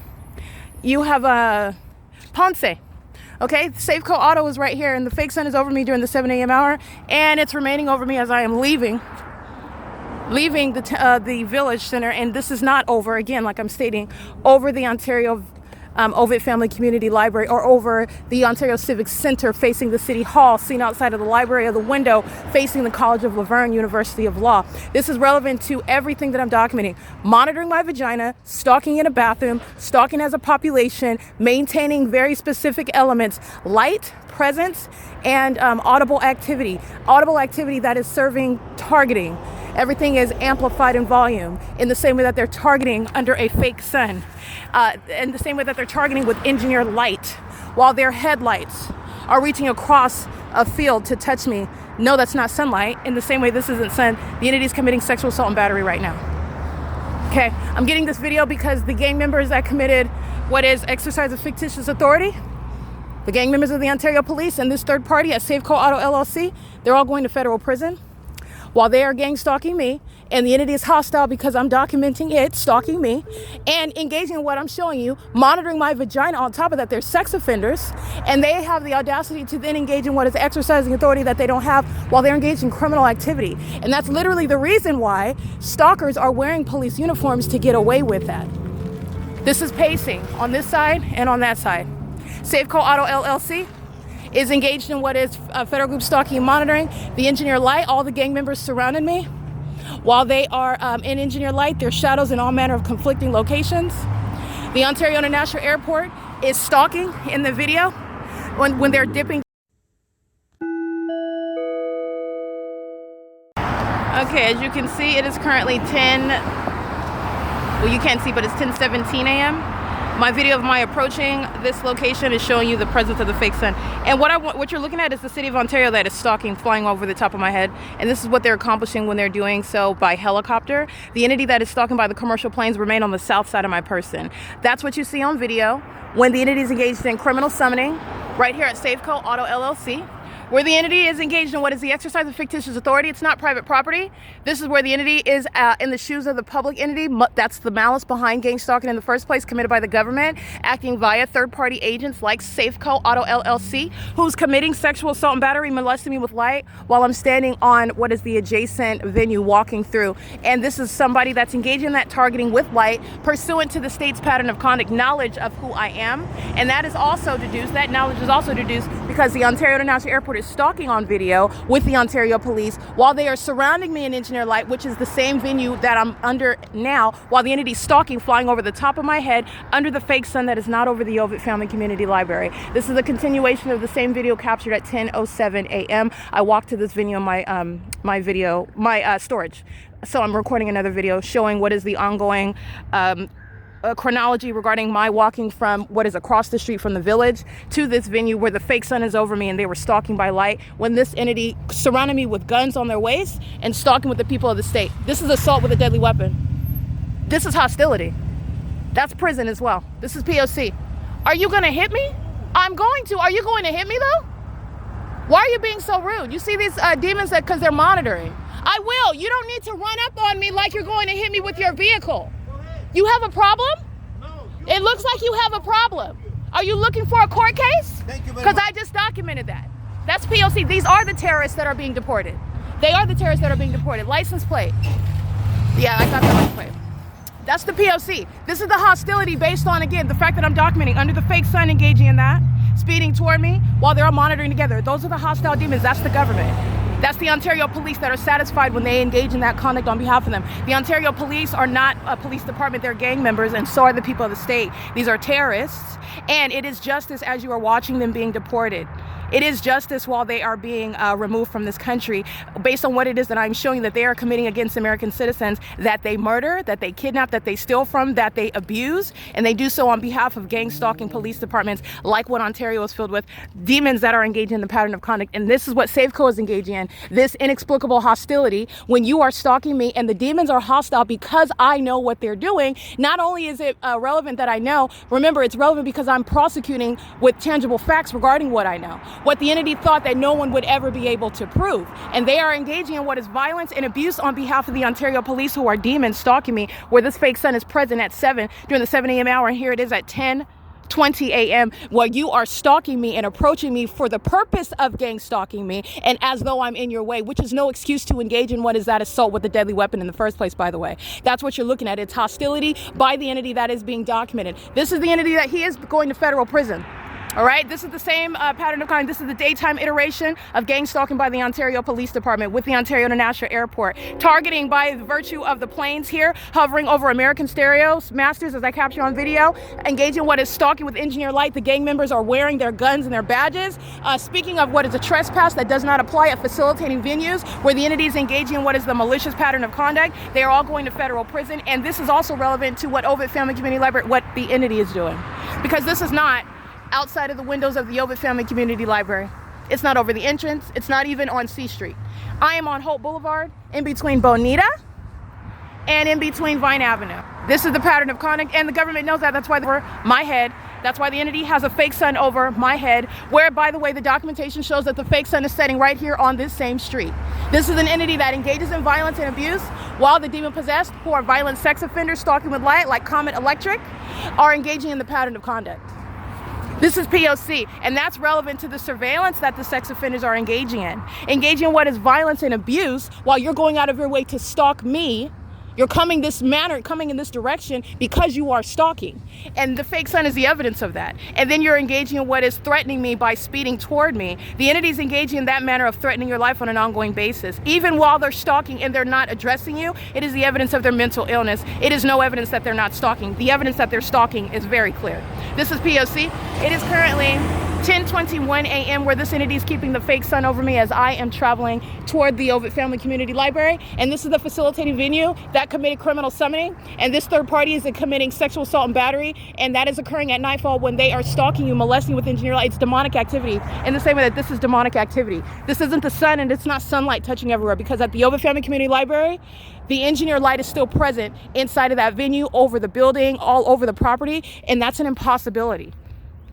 you have Ponce. Okay, Safeco Auto is right here, and the fake sun is over me during the 7 a.m. hour, and it's remaining over me as I am leaving the Village Center. And this is not over, again, like I'm stating, over the Ontario OVITT Family Community Library, or over the Ontario Civic Center facing the City Hall, seen outside of the library of the window facing the College of Laverne University of Law. This is relevant to everything that I'm documenting. Monitoring my vagina, stalking in a bathroom, stalking as a population, maintaining very specific elements, light, presence, and audible activity. Audible activity that is serving targeting. Everything is amplified in volume in the same way that they're targeting under a fake sun. In the same way that they're targeting with engineered light, while their headlights are reaching across a field to touch me. No, that's not sunlight. In the same way this isn't sun, the entity is committing sexual assault and battery right now. Okay, I'm getting this video because the gang members that committed what is exercise of fictitious authority, the gang members of the Ontario Police and this third party at Safeco Auto LLC, they're all going to federal prison while they are gang stalking me, and the entity is hostile because I'm documenting it stalking me and engaging in what I'm showing you, monitoring my vagina. On top of that, they're sex offenders, and they have the audacity to then engage in what is exercising authority that they don't have while they're engaged in criminal activity. And that's literally the reason why stalkers are wearing police uniforms, to get away with that. This is pacing on this side and on that side. Safeco Auto LLC is engaged in what is federal group stalking and monitoring. The engineer light, all the gang members surrounded me. While they are in engineer light, there's shadows in all manner of conflicting locations. The Ontario International Airport is stalking in the video when they're dipping. Okay, as you can see, it is currently well, you can't see, but it's 10:17 a.m. My video of my approaching this location is showing you the presence of the fake sun. And what you're looking at is the city of Ontario that is stalking, flying over the top of my head. And this is what they're accomplishing when they're doing so by helicopter. The entity that is stalking by the commercial planes remain on the south side of my person. That's what you see on video when the entity is engaged in criminal summoning right here at Safeco Auto LLC. Where the entity is engaged in what is the exercise of fictitious authority. It's not private property. This is where the entity is in the shoes of the public entity. That's the malice behind gang stalking in the first place, committed by the government, acting via third-party agents like Safeco Auto LLC, who's committing sexual assault and battery, molesting me with light while I'm standing on what is the adjacent venue walking through. And this is somebody that's engaging in that targeting with light, pursuant to the state's pattern of conduct, knowledge of who I am. And that is also deduced, that knowledge is also deduced because the Ontario International Airport Airport is stalking on video with the Ontario Police while they are surrounding me in Engineer Light, which is the same venue that I'm under now, while the entity stalking flying over the top of my head under the fake sun that is not over the OVITT Family Community Library. This is a continuation of the same video captured at 10:07 a.m. I walked to this venue in my storage. So I'm recording another video showing what is the ongoing chronology regarding my walking from what is across the street from the village to this venue where the fake sun is over me and they were stalking by light when this entity surrounded me with guns on their waist and stalking with the people of the state. This is assault with a deadly weapon. This is hostility. That's prison as well. This is P.O.C. Are you gonna hit me? I'm going to. Are you going to hit me though? Why are you being so rude? You see these demons that because they're monitoring. I will. You don't need to run up on me like you're going to hit me with your vehicle. You have a problem? No. It looks like you have a problem. Are you looking for a court case? Thank you very Because much. I just documented that. That's P.O.C. These are the terrorists that are being deported. They are the terrorists that are being deported. License plate. Yeah, I got the license plate. That's the P.O.C. This is the hostility based on, again, the fact that I'm documenting under the fake sun engaging in that, speeding toward me while they're all monitoring together. Those are the hostile demons. That's the government. That's the Ontario Police that are satisfied when they engage in that conduct on behalf of them. The Ontario Police are not a police department, they're gang members, and so are the people of the state. These are terrorists, and it is justice as you are watching them being deported. It is justice while they are being removed from this country based on what it is that I'm showing that they are committing against American citizens, that they murder, that they kidnap, that they steal from, that they abuse, and they do so on behalf of gang stalking police departments like what Ontario is filled with, demons that are engaging in the pattern of conduct. And this is what Safeco is engaging in, this inexplicable hostility when you are stalking me and the demons are hostile because I know what they're doing. Not only is it relevant that I know, remember it's relevant because I'm prosecuting with tangible facts regarding what I know. What the entity thought that no one would ever be able to prove. And they are engaging in what is violence and abuse on behalf of the Ontario Police, who are demons stalking me, where this fake sun is present at 7 during the 7 a.m. hour, and here it is at 10:20 a.m. while you are stalking me and approaching me for the purpose of gang stalking me and as though I'm in your way, which is no excuse to engage in what is that assault with a deadly weapon in the first place, by the way. That's what you're looking at. It's hostility by the entity that is being documented. This is the entity that he is going to federal prison. All right, this is the same pattern of conduct. This is the daytime iteration of gang stalking by the Ontario Police Department with the Ontario International Airport, targeting by virtue of the planes here, hovering over American Stereos, Masters, as I capture on video, engaging what is stalking with Engineer Light. The gang members are wearing their guns and their badges. Speaking of what is a trespass that does not apply at facilitating venues where the entity is engaging in what is the malicious pattern of conduct, they are all going to federal prison. And this is also relevant to what OVITT Family Community Library, what the entity is doing. Because this is not outside of the windows of the OVITT Family Community Library. It's not over the entrance. It's not even on C Street. I am on Holt Boulevard, in between Bonita and in between Vine Avenue. This is the pattern of conduct, and the government knows that. That's why over my head, that's why the entity has a fake sun over my head, where, by the way, the documentation shows that the fake sun is setting right here on this same street. This is an entity that engages in violence and abuse, while the demon-possessed, who are violent sex offenders stalking with light, like Comet Electric, are engaging in the pattern of conduct. This is P.O.C. and that's relevant to the surveillance that the sex offenders are engaging in what is violence and abuse while you're going out of your way to stalk me. You're coming in this direction because you are stalking. And the fake sun is the evidence of that. And then you're engaging in what is threatening me by speeding toward me. The entity is engaging in that manner of threatening your life on an ongoing basis. Even while they're stalking and they're not addressing you, it is the evidence of their mental illness. It is no evidence that they're not stalking. The evidence that they're stalking is very clear. This is P.O.C. It is currently 10:21 a.m. where this entity is keeping the fake sun over me as I am traveling toward the OVITT Family Community Library. And this is the facilitating venue that committed criminal summoning. And this third party is committing sexual assault and battery. And that is occurring at nightfall when they are stalking you, molesting with engineer light. It's demonic activity. In the same way that this is demonic activity. This isn't the sun, and it's not sunlight touching everywhere, because at the OVITT Family Community Library, the engineer light is still present inside of that venue, over the building, all over the property. And that's an impossibility.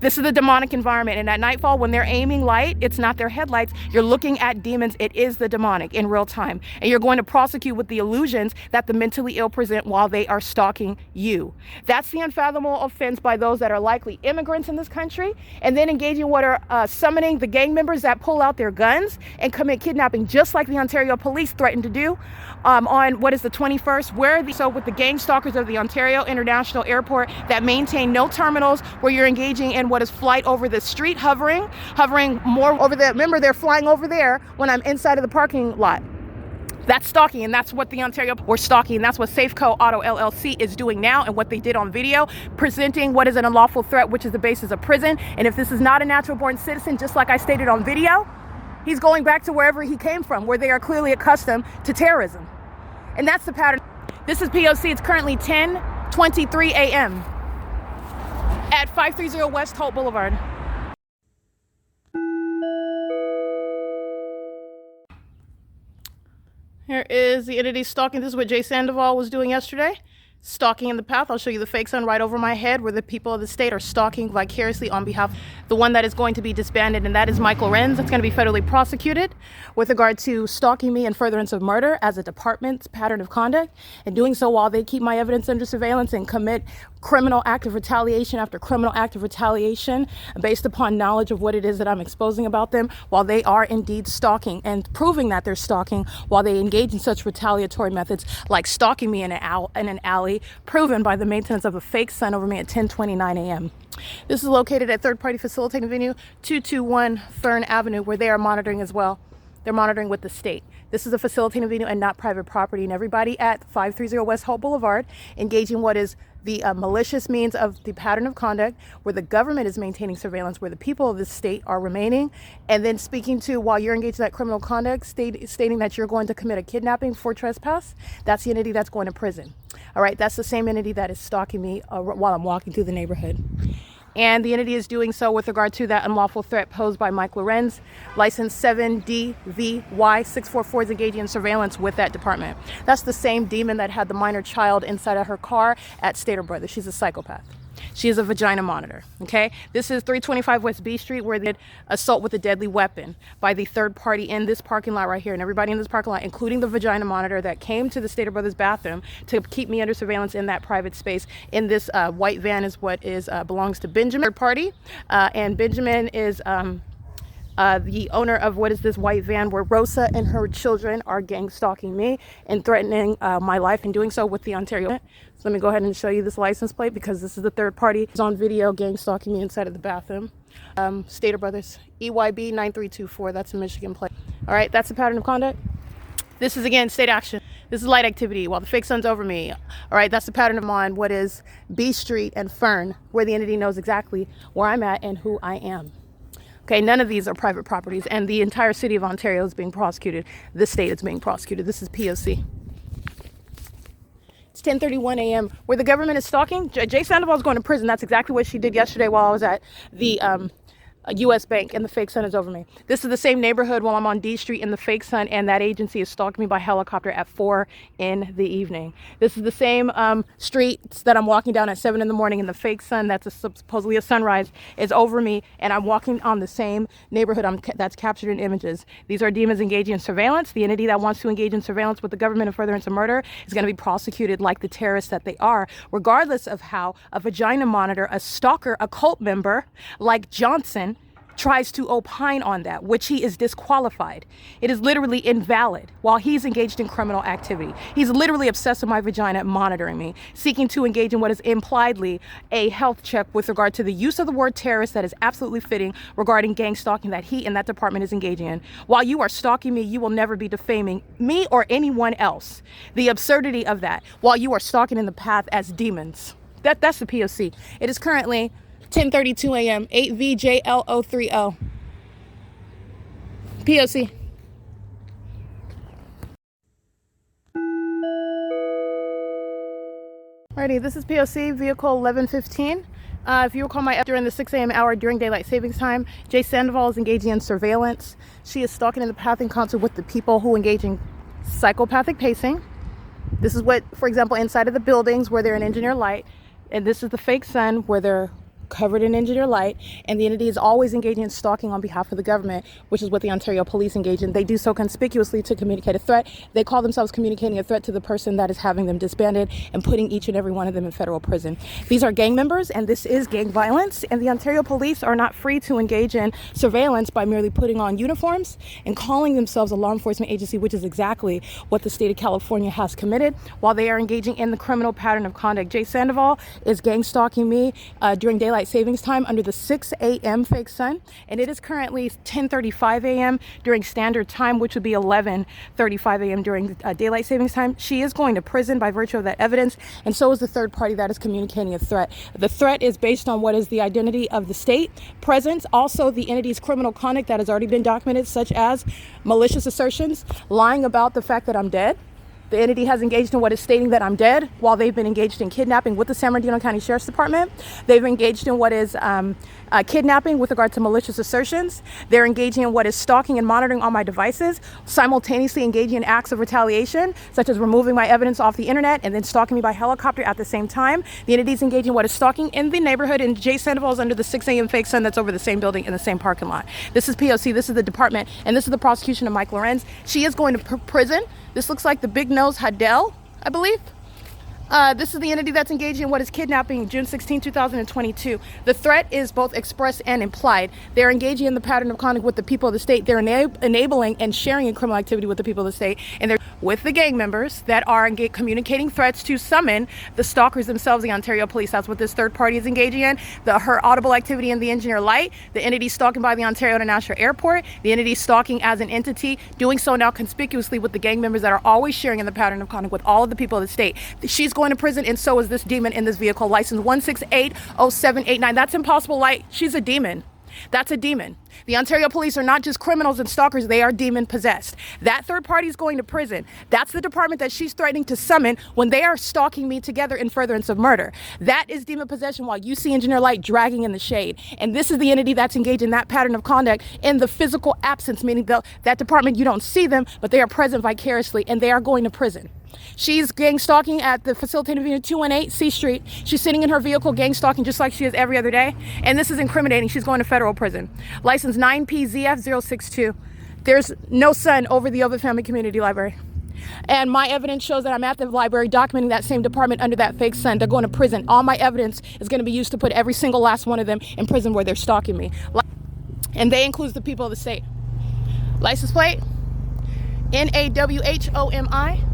This is the demonic environment, and at nightfall, when they're aiming light, it's not their headlights. You're looking at demons. It is the demonic in real time, and you're going to prosecute with the illusions that the mentally ill present while they are stalking you. That's the unfathomable offense by those that are likely immigrants in this country, and then engaging what are summoning the gang members that pull out their guns and commit kidnapping, just like the Ontario Police threatened to do on what is the 21st, so with the gang stalkers of the Ontario International Airport that maintain no terminals, where you're engaging in what is flight over the street, hovering more over there. Remember, they're flying over there when I'm inside of the parking lot. That's stalking, and that's what the Ontario or stalking, and that's what Safeco Auto LLC is doing now, and what they did on video, presenting what is an unlawful threat, which is the basis of prison. And if this is not a natural-born citizen, just like I stated on video, he's going back to wherever he came from, where they are clearly accustomed to terrorism. And that's the pattern. This is P.O.C. It's currently 10:23 a.m. at 530 West Holt Boulevard. Here is the entity stalking. This is what Jay Sandoval was doing yesterday. Stalking in the path. I'll show you the fake sun right over my head where the people of the state are stalking vicariously on behalf of the one that is going to be disbanded, and that is Mike LORENZ. That's going to be federally prosecuted with regard to stalking me in furtherance of murder as a department's pattern of conduct, and doing so while they keep my evidence under surveillance and commit criminal act of retaliation after criminal act of retaliation based upon knowledge of what it is that I'm exposing about them, while they are indeed stalking and proving that they're stalking, while they engage in such retaliatory methods like stalking me in an alley, proven by the maintenance of a fake sun over me at 10:29 a.m. This is located at third-party facilitating venue 221 Fern Avenue, where they are monitoring as well. They're monitoring with the state. This is a facilitating venue and not private property, and everybody at 530 West Holt Boulevard engaging what is the malicious means of the pattern of conduct where the government is maintaining surveillance, where the people of the state are remaining, and then speaking to, while you're engaged in that criminal conduct, stating that you're going to commit a kidnapping for trespass. That's the entity that's going to prison. All right, that's the same entity that is stalking me while I'm walking through the neighborhood. And the entity is doing so with regard to that unlawful threat posed by Mike LORENZ. License 7DVY644 is engaging in surveillance with that department. That's the same demon that had the minor child inside of her car at Stater Brothers. She's a psychopath. She is a vagina monitor, okay? This is 325 West B Street, where they did assault with a deadly weapon by the third party in this parking lot right here. And everybody in this parking lot, including the vagina monitor that came to the Stater Brothers bathroom to keep me under surveillance in that private space. In this white van is what is belongs to Benjamin, third party. And Benjamin is the owner of what is this white van, where Rosa and her children are gang stalking me and threatening my life, and doing so with the Ontario. So let me go ahead and show you this license plate, because this is the third party. It's on video gang stalking me inside of the bathroom. Stater Brothers, EYB 9324. That's a Michigan plate. All right, that's the pattern of conduct. This is, again, state action. This is light activity while the fake sun's over me. All right, that's the pattern of mine. What is B Street and Fern, where the entity knows exactly where I'm at and who I am. Okay, none of these are private properties, and the entire city of Ontario is being prosecuted. This state is being prosecuted. This is P.O.C. It's 10:31 a.m. where the government is stalking. Jay Sandoval is going to prison. That's exactly what she did yesterday while I was at the U.S. Bank, and the fake sun is over me. This is the same neighborhood while I'm on D Street in the fake sun, and that agency is stalking me by helicopter at 4 in the evening. This is the same streets that I'm walking down at 7 in the morning, and the fake sun, that's supposedly a sunrise, is over me, and I'm walking on the same neighborhood that's captured in images. These are demons engaging in surveillance. The entity that wants to engage in surveillance with the government in furtherance of murder is going to be prosecuted like the terrorists that they are, regardless of how a vagina monitor, a stalker, a cult member like Johnson tries to opine on that, which he is disqualified. It is literally invalid while he's engaged in criminal activity. He's literally obsessed with my vagina, monitoring me, seeking to engage in what is impliedly a health check with regard to the use of the word terrorist that is absolutely fitting regarding gang stalking that he and that department is engaging in. While you are stalking me, you will never be defaming me or anyone else. The absurdity of that, while you are stalking in the path as demons. That's the P.O.C. It is currently 10:32 a.m. 8VJL030. P.O.C. Alrighty, this is P.O.C. Vehicle 1115. If you recall my during the 6 a.m. hour during daylight savings time, Jay Sandoval is engaging in surveillance. She is stalking in the path in concert with the people who engage in psychopathic pacing. This is what, for example, inside of the buildings where they're in engineer light, and this is the fake sun where they're covered in engineer light, and the entity is always engaging in stalking on behalf of the government, which is what the Ontario police engage in. They do so conspicuously to communicate a threat. They call themselves communicating a threat to the person that is having them disbanded and putting each and every one of them in federal prison. These are gang members, and this is gang violence, and the Ontario police are not free to engage in surveillance by merely putting on uniforms and calling themselves a law enforcement agency, which is exactly what the state of California has committed, while they are engaging in the criminal pattern of conduct. Jay Sandoval is gang stalking me during daylight daylight savings time under the 6 a.m. fake sun, and it is currently 10:35 a.m. during standard time, which would be 11:35 a.m. during daylight savings time. She is going to prison by virtue of that evidence, and so is the third party that is communicating a threat. The threat is based on what is the identity of the state, presence, also the entity's criminal conduct that has already been documented, such as malicious assertions, lying about the fact that I'm dead. The entity has engaged in what is stating that I'm dead while they've been engaged in kidnapping with the San Bernardino County Sheriff's Department. They've engaged in what is kidnapping with regard to malicious assertions. They're engaging in what is stalking and monitoring all my devices, simultaneously engaging in acts of retaliation, such as removing my evidence off the internet and then stalking me by helicopter at the same time. The entity is engaging in what is stalking in the neighborhood in J. Sandoval's under the 6 a.m. fake sun that's over the same building in the same parking lot. This is P.O.C. This is the department, and this is the prosecution of Mike LORENZ. She is going to prison. This looks like the big nose Hadel, I believe. This is the entity that's engaging in what is kidnapping June 16, 2022. The threat is both expressed and implied. They're engaging in the pattern of conduct with the people of the state. They're enabling and sharing in criminal activity with the people of the state. And they're with the gang members that are communicating threats to summon the stalkers themselves, the Ontario police. That's what this third party is engaging in. Her audible activity in the Engineer Light, the entity stalking by the Ontario International Airport, the entity stalking as an entity, doing so now conspicuously with the gang members that are always sharing in the pattern of conduct with all of the people of the state. She's going to prison, and so is this demon in this vehicle, license 1680789. That's Impossible Light. She's a demon. That's a demon. The Ontario police are not just criminals and stalkers, they are demon possessed. That third party is going to prison. That's the department that she's threatening to summon when they are stalking me together in furtherance of murder. That is demon possession while you see Engineer Light dragging in the shade. And this is the entity that's engaged in that pattern of conduct in the physical absence, meaning that department, you don't see them, but they are present vicariously, and they are going to prison. She's gang stalking at the facilitated venue 218 C Street. She's sitting in her vehicle gang stalking just like she is every other day. And this is incriminating. She's going to federal prison. License 9PZF062. There's no sun over the OVITT Family Community Library. And my evidence shows that I'm at the library documenting that same department under that fake sun. They're going to prison. All my evidence is going to be used to put every single last one of them in prison where they're stalking me. And they include the people of the state. License plate NAWHOMI.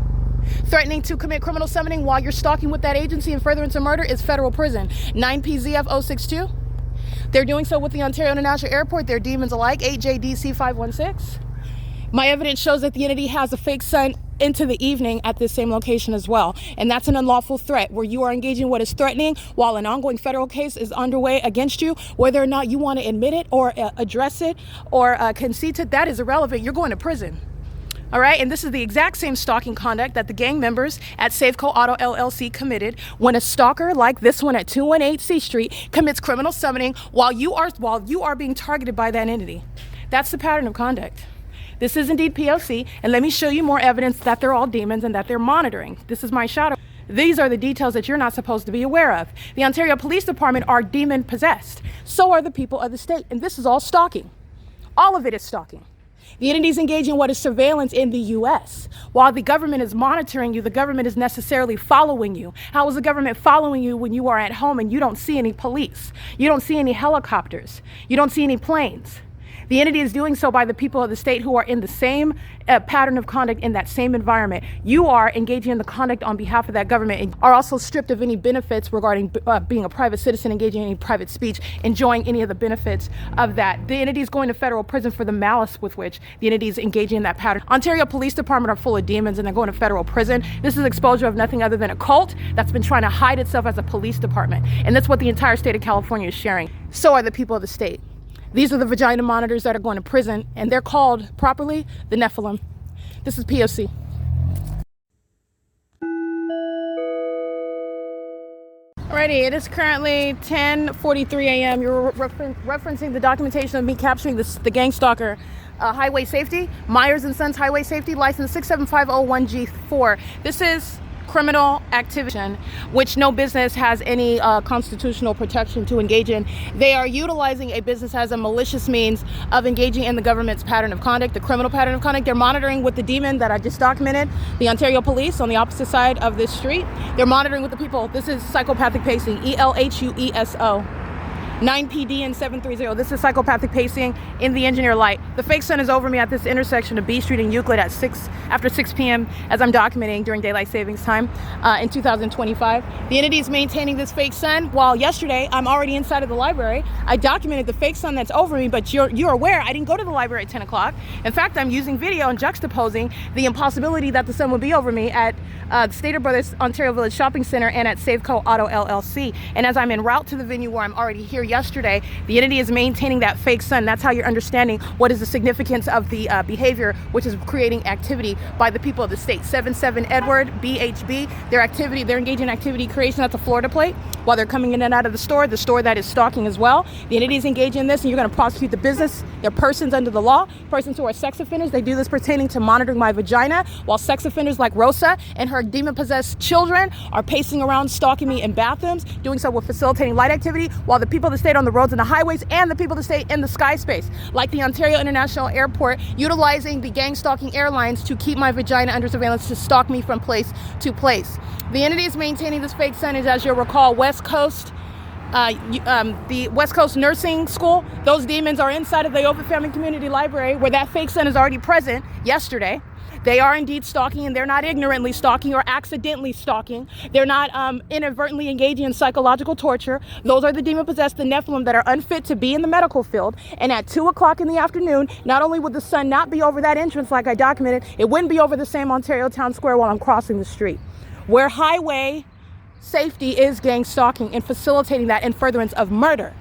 Threatening to commit criminal summoning while you're stalking with that agency in furtherance of murder is federal prison. 9PZF062. They're doing so with the Ontario International Airport. They're demons alike. 8JDC516. My evidence shows that the entity has a fake sun into the evening at this same location as well. And that's an unlawful threat where you are engaging in what is threatening while an ongoing federal case is underway against you. Whether or not you want to admit it or address it or concede to it, that is irrelevant. You're going to prison. All right, and this is the exact same stalking conduct that the gang members at Safeco Auto LLC committed when a stalker like this one at 218 C Street commits criminal summoning while you are being targeted by that entity. That's the pattern of conduct. This is indeed P.O.C, and let me show you more evidence that they're all demons and that they're monitoring. This is my shadow. These are the details that you're not supposed to be aware of. The Ontario Police Department are demon possessed. So are the people of the state, and this is all stalking. All of it is stalking. The entities engaging in what is surveillance in the U.S. While the government is monitoring you, the government is necessarily following you. How is the government following you when you are at home and you don't see any police? You don't see any helicopters. You don't see any planes. The entity is doing so by the people of the state who are in the same pattern of conduct in that same environment. You are engaging in the conduct on behalf of that government and are also stripped of any benefits regarding being a private citizen, engaging in any private speech, enjoying any of the benefits of that. The entity is going to federal prison for the malice with which the entity is engaging in that pattern. Ontario Police Department are full of demons and they're going to federal prison. This is exposure of nothing other than a cult that's been trying to hide itself as a police department. And that's what the entire state of California is sharing. So are the people of the state. These are the vagina monitors that are going to prison, and they're called properly the Nephilim. This is P.O.C. Alrighty, it is currently 10:43 a.m. You're referencing the documentation of me capturing the gang stalker. Highway Safety, Myers & Sons Highway Safety, license 67501G4. This is criminal activity, which no business has any constitutional protection to engage in. They are utilizing a business as a malicious means of engaging in the government's pattern of conduct, the criminal pattern of conduct. They're monitoring with the demon that I just documented, the Ontario Police on the opposite side of this street. They're monitoring with the people. This is psychopathic pacing, ELHUESO. 9PD and 730. This is psychopathic pacing in the engineer light. The fake sun is over me at this intersection of B Street and Euclid at after 6 p.m. as I'm documenting during daylight savings time in 2025. The entity is maintaining this fake sun while yesterday I'm already inside of the library. I documented the fake sun that's over me, but you're aware I didn't go to the library at 10 o'clock. In fact, I'm using video and juxtaposing the impossibility that the sun would be over me at the Stater Brothers Ontario Village Shopping Center and at Safeco Auto LLC. And as I'm en route to the venue where I'm already here yesterday, the entity is maintaining that fake sun. That's how you're understanding what is the significance of the behavior, which is creating activity by the people of the state. 77 Edward, BHB, they're engaging in activity creation. That's a Florida plate while they're coming in and out of the store that is stalking as well. The entity is engaging in this, and you're going to prosecute the business. They're persons under the law, persons who are sex offenders. They do this pertaining to monitoring my vagina, while sex offenders like Rosa and her demon-possessed children are pacing around, stalking me in bathrooms, doing so with facilitating light activity, while the people that stayed on the roads and the highways and the people that stay in the sky space, like the Ontario International Airport, utilizing the gang stalking airlines to keep my vagina under surveillance to stalk me from place to place. The entity is maintaining this fake sun is, as you'll recall, West Coast, the West Coast Nursing School. Those demons are inside of the OVITT Family Community Library where that fake sun is already present yesterday. They are indeed stalking, and they're not ignorantly stalking or accidentally stalking. They're not inadvertently engaging in psychological torture. Those are the demon-possessed, the Nephilim, that are unfit to be in the medical field. And at 2 o'clock in the afternoon, not only would the sun not be over that entrance like I documented, it wouldn't be over the same Ontario Town Square while I'm crossing the street, where highway safety is gang stalking and facilitating that in furtherance of murder.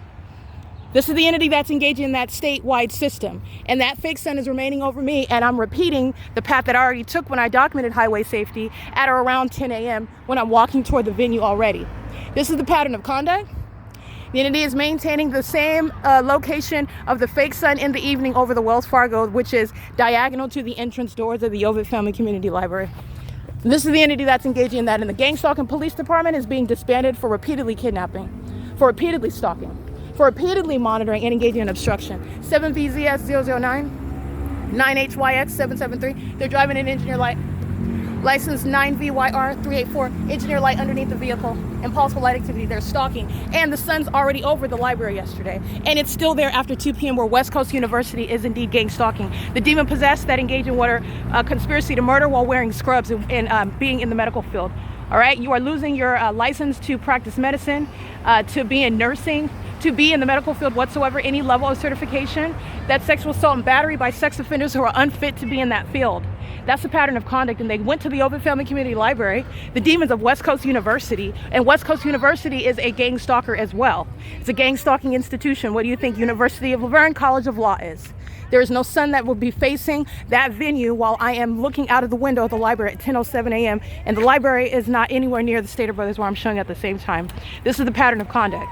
This is the entity that's engaging in that statewide system. And that fake sun is remaining over me, and I'm repeating the path that I already took when I documented highway safety at or around 10 a.m. when I'm walking toward the venue already. This is the pattern of conduct. The entity is maintaining the same location of the fake sun in the evening over the Wells Fargo, which is diagonal to the entrance doors of the OVITT Family Community Library. This is the entity that's engaging in that, and the gang stalking police department is being disbanded for repeatedly kidnapping, for repeatedly stalking, for repeatedly monitoring and engaging in obstruction. 7VZS009, 9HYX 773. They're driving an engineer light. License 9VYR384, engineer light underneath the vehicle. Impulsive light activity, they're stalking. And the sun's already over the library yesterday. And it's still there after 2 p.m. where West Coast University is indeed gang stalking. The demon-possessed that engage in what are conspiracy to murder while wearing scrubs and being in the medical field. All right, you are losing your license to practice medicine, to be in nursing, to be in the medical field whatsoever, any level of certification. That's sexual assault and battery by sex offenders who are unfit to be in that field. That's the pattern of conduct, and they went to the OVITT Family Community Library, the demons of West Coast University, and West Coast University is a gang stalker as well. It's a gang stalking institution. What do you think University of Laverne College of Law is? There is no sun that will be facing that venue while I am looking out of the window of the library at 10:07 a.m. and the library is not anywhere near the Stater Brothers where I'm showing at the same time. This is the pattern of conduct.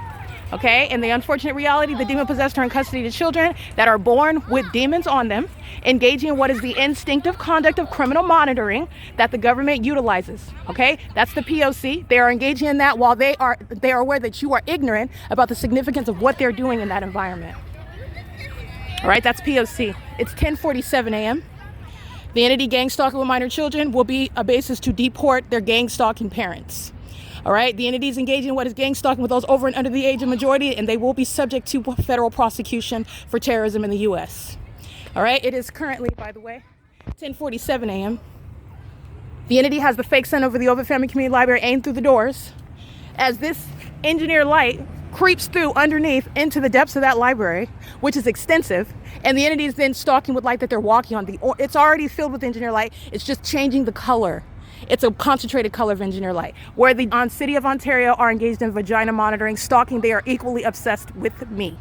Okay, and the unfortunate reality, the demon-possessed are in custody to children that are born with demons on them, engaging in what is the instinctive conduct of criminal monitoring that the government utilizes. Okay, that's the P.O.C. They are engaging in that while they are aware that you are ignorant about the significance of what they're doing in that environment. All right, that's P.O.C. It's 10:47 a.m. The entity gang stalking with minor children will be a basis to deport their gang stalking parents. All right, the entity is engaging in what is gang stalking with those over and under the age of majority, and they will be subject to federal prosecution for terrorism in the U.S. All right, it is currently, by the way, 10:47 a.m. The entity has the fake sun over the OVITT Family Community Library aimed through the doors as this engineer light creeps through underneath into the depths of that library, which is extensive, and the entity is then stalking with light that they're walking on. It's already filled with engineer light. It's just changing the color. It's a concentrated color of engineer light. Where the City of Ontario are engaged in vagina monitoring, stalking, they are equally obsessed with me.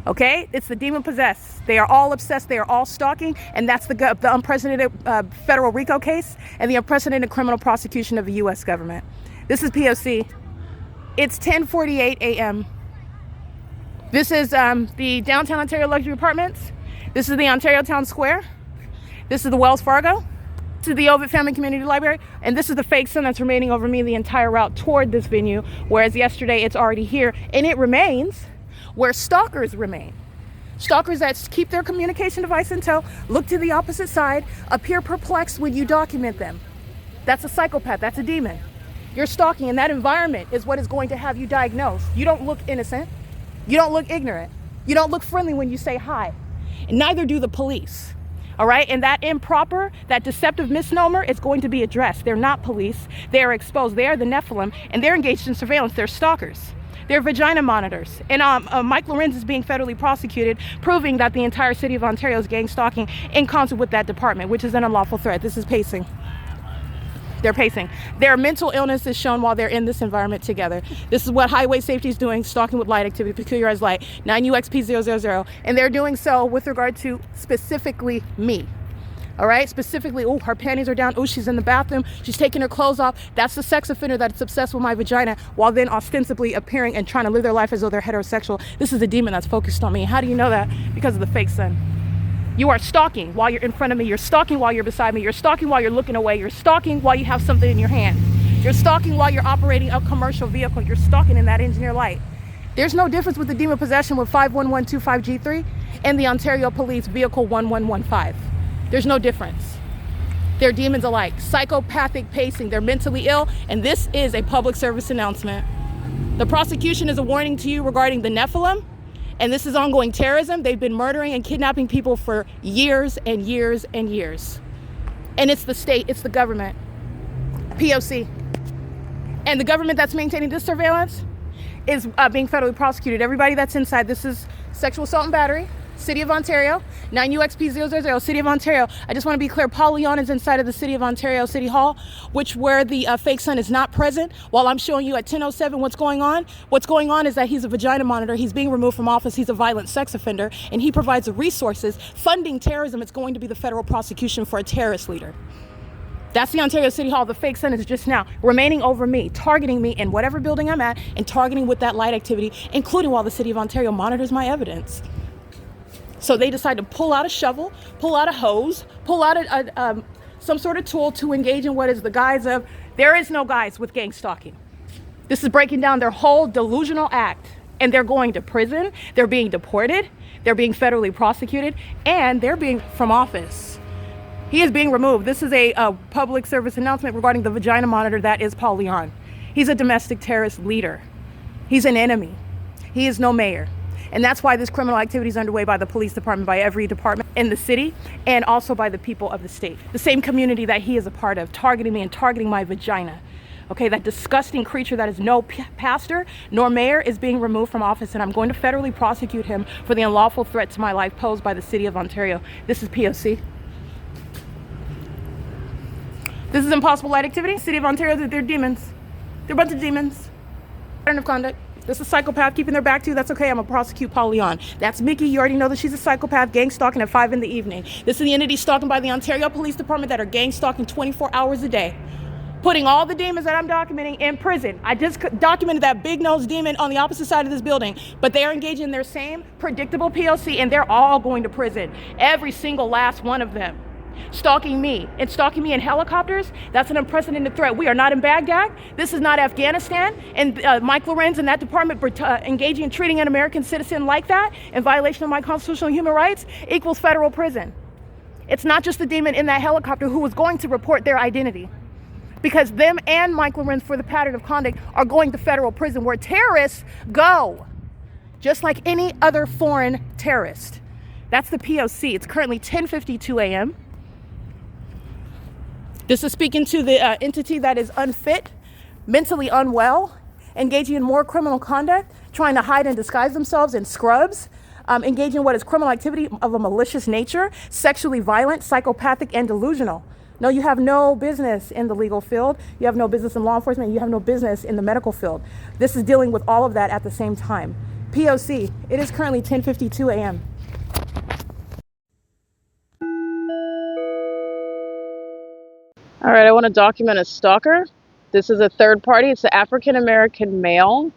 Okay? It's the demon-possessed. They are all obsessed. They are all stalking, and that's the unprecedented federal RICO case and the unprecedented criminal prosecution of the U.S. government. This is P.O.C. It's 10:48 a.m. This is the Downtown Ontario Luxury Apartments. This is the Ontario Town Square. This is the Wells Fargo. This is the OVITT Family Community Library. And this is the fake sun that's remaining over me the entire route toward this venue, whereas yesterday it's already here. And it remains where stalkers remain. Stalkers that keep their communication device in tow, look to the opposite side, appear perplexed when you document them. That's a psychopath. That's a demon. You're stalking, and that environment is what is going to have you diagnosed. You don't look innocent. You don't look ignorant. You don't look friendly when you say hi. And neither do the police. All right, and that improper, that deceptive misnomer is going to be addressed. They're not police. They are exposed. They are the Nephilim, and they're engaged in surveillance. They're stalkers. They're vagina monitors. And Mike Lorenz is being federally prosecuted, proving that the entire city of Ontario is gang stalking in concert with that department, which is an unlawful threat. This is pacing. They're pacing. Their mental illness is shown while they're in this environment together. This is what highway safety is doing, stalking with light activity, peculiarized light, 9UXP000. And they're doing so with regard to specifically me. All right, specifically, oh, her panties are down. Oh, she's in the bathroom. She's taking her clothes off. That's the sex offender that's obsessed with my vagina while then ostensibly appearing and trying to live their life as though they're heterosexual. This is a demon that's focused on me. How do you know that? Because of the fake sun. You are stalking while you're in front of me. You're stalking while you're beside me. You're stalking while you're looking away. You're stalking while you have something in your hand. You're stalking while you're operating a commercial vehicle. You're stalking in that engineer light. There's no difference with the demon possession with 51125G3 and the Ontario Police Vehicle 1115. There's no difference. They're demons alike. Psychopathic pacing. They're mentally ill, and this is a public service announcement. The prosecution is a warning to you regarding the Nephilim. And this is ongoing terrorism. They've been murdering and kidnapping people for years and years and years. And it's the state, it's the government, P.O.C. And the government that's maintaining this surveillance is being federally prosecuted. Everybody that's inside, this is sexual assault and battery, City of Ontario, 9UXP000, City of Ontario. I just want to be clear, Paul Leon is inside of the City of Ontario City Hall, where the fake son is not present. While I'm showing you at 10:07 what's going on. What's going on is that he's a vagina monitor. He's being removed from office. He's a violent sex offender, and he provides the resources funding terrorism. It's going to be the federal prosecution for a terrorist leader. That's the Ontario City Hall. The fake son is just now remaining over me, targeting me in whatever building I'm at, and targeting with that light activity, including while the City of Ontario monitors my evidence. So they decide to pull out a shovel, pull out a hose, pull out some sort of tool to engage in what is the guise of, there is no guise with gang stalking. This is breaking down their whole delusional act. And they're going to prison, they're being deported, they're being federally prosecuted, and they're being from office. He is being removed. This is a public service announcement regarding the vagina monitor that is Paul Leon. He's a domestic terrorist leader. He's an enemy. He is no mayor. And that's why this criminal activity is underway by the police department, by every department in the city, and also by the people of the state. The same community that he is a part of, targeting me and targeting my vagina. Okay, that disgusting creature that is no pastor nor mayor is being removed from office, and I'm going to federally prosecute him for the unlawful threat to my life posed by the City of Ontario. This is P.O.C. This is impossible light activity. City of Ontario, they're demons. They're a bunch of demons. Pattern of conduct. This is a psychopath keeping their back to you. That's okay. I'm going to prosecute Paul Leon. That's Mickey. You already know that she's a psychopath, gang stalking at 5 in the evening. This is the entity stalking by the Ontario Police Department that are gang stalking 24 hours a day. Putting all the demons that I'm documenting in prison. I just documented that big-nosed demon on the opposite side of this building, but they are engaged in their same predictable P.O.C, and they're all going to prison. Every single last one of them. Stalking me in helicopters. That's an unprecedented threat. We are not in Baghdad. This is not Afghanistan. And Mike Lorenz and that department engaging in treating an American citizen like that in violation of my constitutional human rights equals federal prison. It's not just the demon in that helicopter who was going to report their identity, because them and Mike Lorenz for the pattern of conduct are going to federal prison where terrorists go, just like any other foreign terrorist. That's the P.O.C. It's currently 10:52 a.m. This is speaking to the entity that is unfit, mentally unwell, engaging in more criminal conduct, trying to hide and disguise themselves in scrubs, engaging in what is criminal activity of a malicious nature, sexually violent, psychopathic, and delusional. No, you have no business in the legal field. You have no business in law enforcement. You have no business in the medical field. This is dealing with all of that at the same time. P.O.C. It is currently 10:52 a.m. All right, I want to document a stalker. This is a third party. It's an African-American male.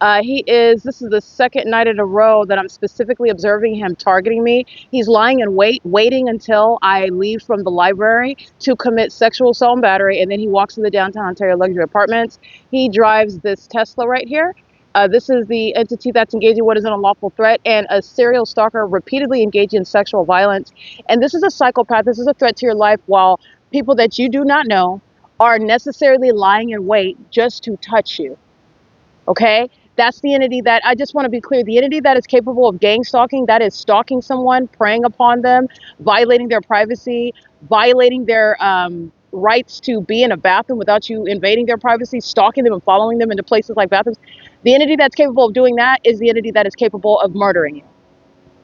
This is the second night in a row that I'm specifically observing him targeting me. He's lying in wait, waiting until I leave from the library to commit sexual assault and battery, and then he walks in the downtown Ontario luxury apartments. He drives this Tesla right here. This is the entity that's engaging in what is an unlawful threat, and a serial stalker repeatedly engaged in sexual violence. And this is a psychopath. This is a threat to your life, while people that you do not know are necessarily lying in wait just to touch you. Okay? That's the entity that, I just want to be clear, the entity that is capable of gang stalking, that is stalking someone, preying upon them, violating their privacy, violating their rights to be in a bathroom without you invading their privacy, stalking them and following them into places like bathrooms. The entity that's capable of doing that is the entity that is capable of murdering you.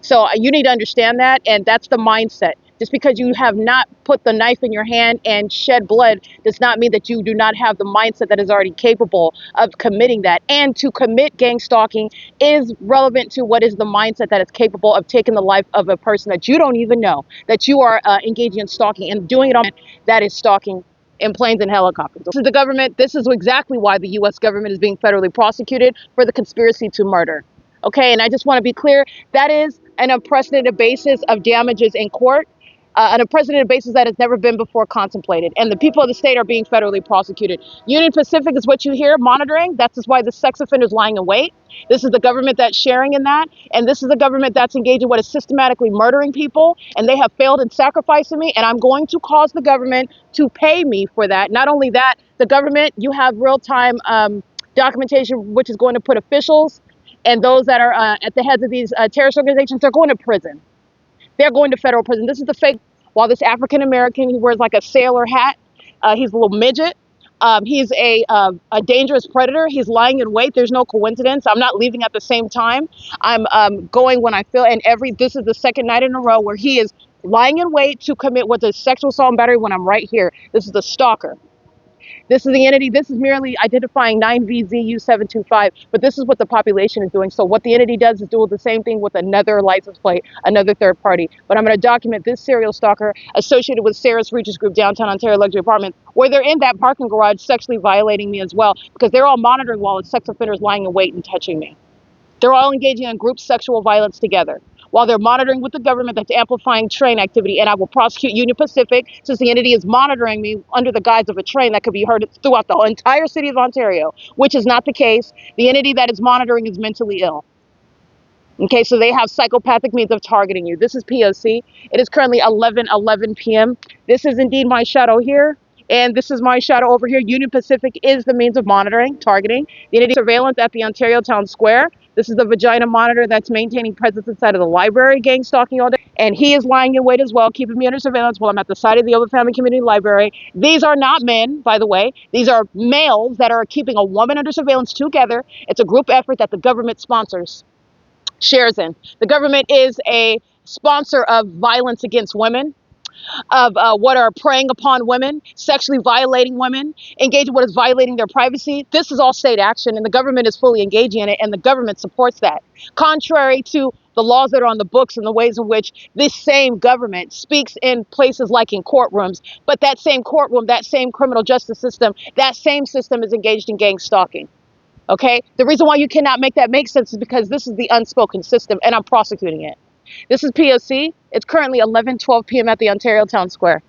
So you need to understand that, and that's the mindset. Just because you have not put the knife in your hand and shed blood does not mean that you do not have the mindset that is already capable of committing that. And to commit gang stalking is relevant to what is the mindset that is capable of taking the life of a person that you don't even know, that you are engaging in stalking and doing it on. That is stalking in planes and helicopters. This is the government. This is exactly why the U.S. government is being federally prosecuted for the conspiracy to murder. Okay, and I just want to be clear, that is an unprecedented basis of damages in court, an unprecedented basis that has never been before contemplated. And the people of the state are being federally prosecuted. Union Pacific is what you hear, monitoring. That's just why the sex offenders lying in wait. This is the government that's sharing in that. And this is the government that's engaged in what is systematically murdering people. And they have failed in sacrificing me. And I'm going to cause the government to pay me for that. Not only that, the government, you have real-time documentation, which is going to put officials and those that are at the heads of these terrorist organizations, they're going to prison. They're going to federal prison. This is the fake. While this African American, he wears like a sailor hat. He's a little midget. He's a dangerous predator. He's lying in wait. There's no coincidence. I'm not leaving at the same time. I'm going when I feel. And this is the second night in a row where he is lying in wait to commit what's a sexual assault and battery when I'm right here. This is the stalker. This is the entity. This is merely identifying 9VZU725, but this is what the population is doing. So what the entity does is do the same thing with another license plate, another third party. But I'm going to document this serial stalker associated with Sarah's Regis Group downtown Ontario luxury apartments, where they're in that parking garage sexually violating me as well, because they're all monitoring while the sex offenders lying in wait and touching me. They're all engaging in group sexual violence together while they're monitoring with the government that's amplifying train activity. And I will prosecute Union Pacific since the entity is monitoring me under the guise of a train that could be heard throughout the entire city of Ontario, which is not the case. The entity that is monitoring is mentally ill. Okay, so they have psychopathic means of targeting you. This is P.O.C. It is currently 11:11 p.m. This is indeed my shadow here. And this is my shadow over here. Union Pacific is the means of monitoring, targeting. The entity surveillance at the Ontario Town Square. This is the vagina monitor that's maintaining presence inside of the library, gang stalking all day. And he is lying in wait as well, keeping me under surveillance while I'm at the side of the OVITT Family Community Library. These are not men, by the way. These are males that are keeping a woman under surveillance together. It's a group effort that the government sponsors, shares in. The government is a sponsor of violence against women, of what are preying upon women, sexually violating women, engaging what is violating their privacy. This is all state action, and the government is fully engaging in it, and the government supports that. Contrary to the laws that are on the books and the ways in which this same government speaks in places like in courtrooms, but that same courtroom, that same criminal justice system, that same system is engaged in gang stalking. Okay? The reason why you cannot make that make sense is because this is the unspoken system, and I'm prosecuting it. This is P.O.C. It's currently 11:12 p.m. at the Ontario Town Square.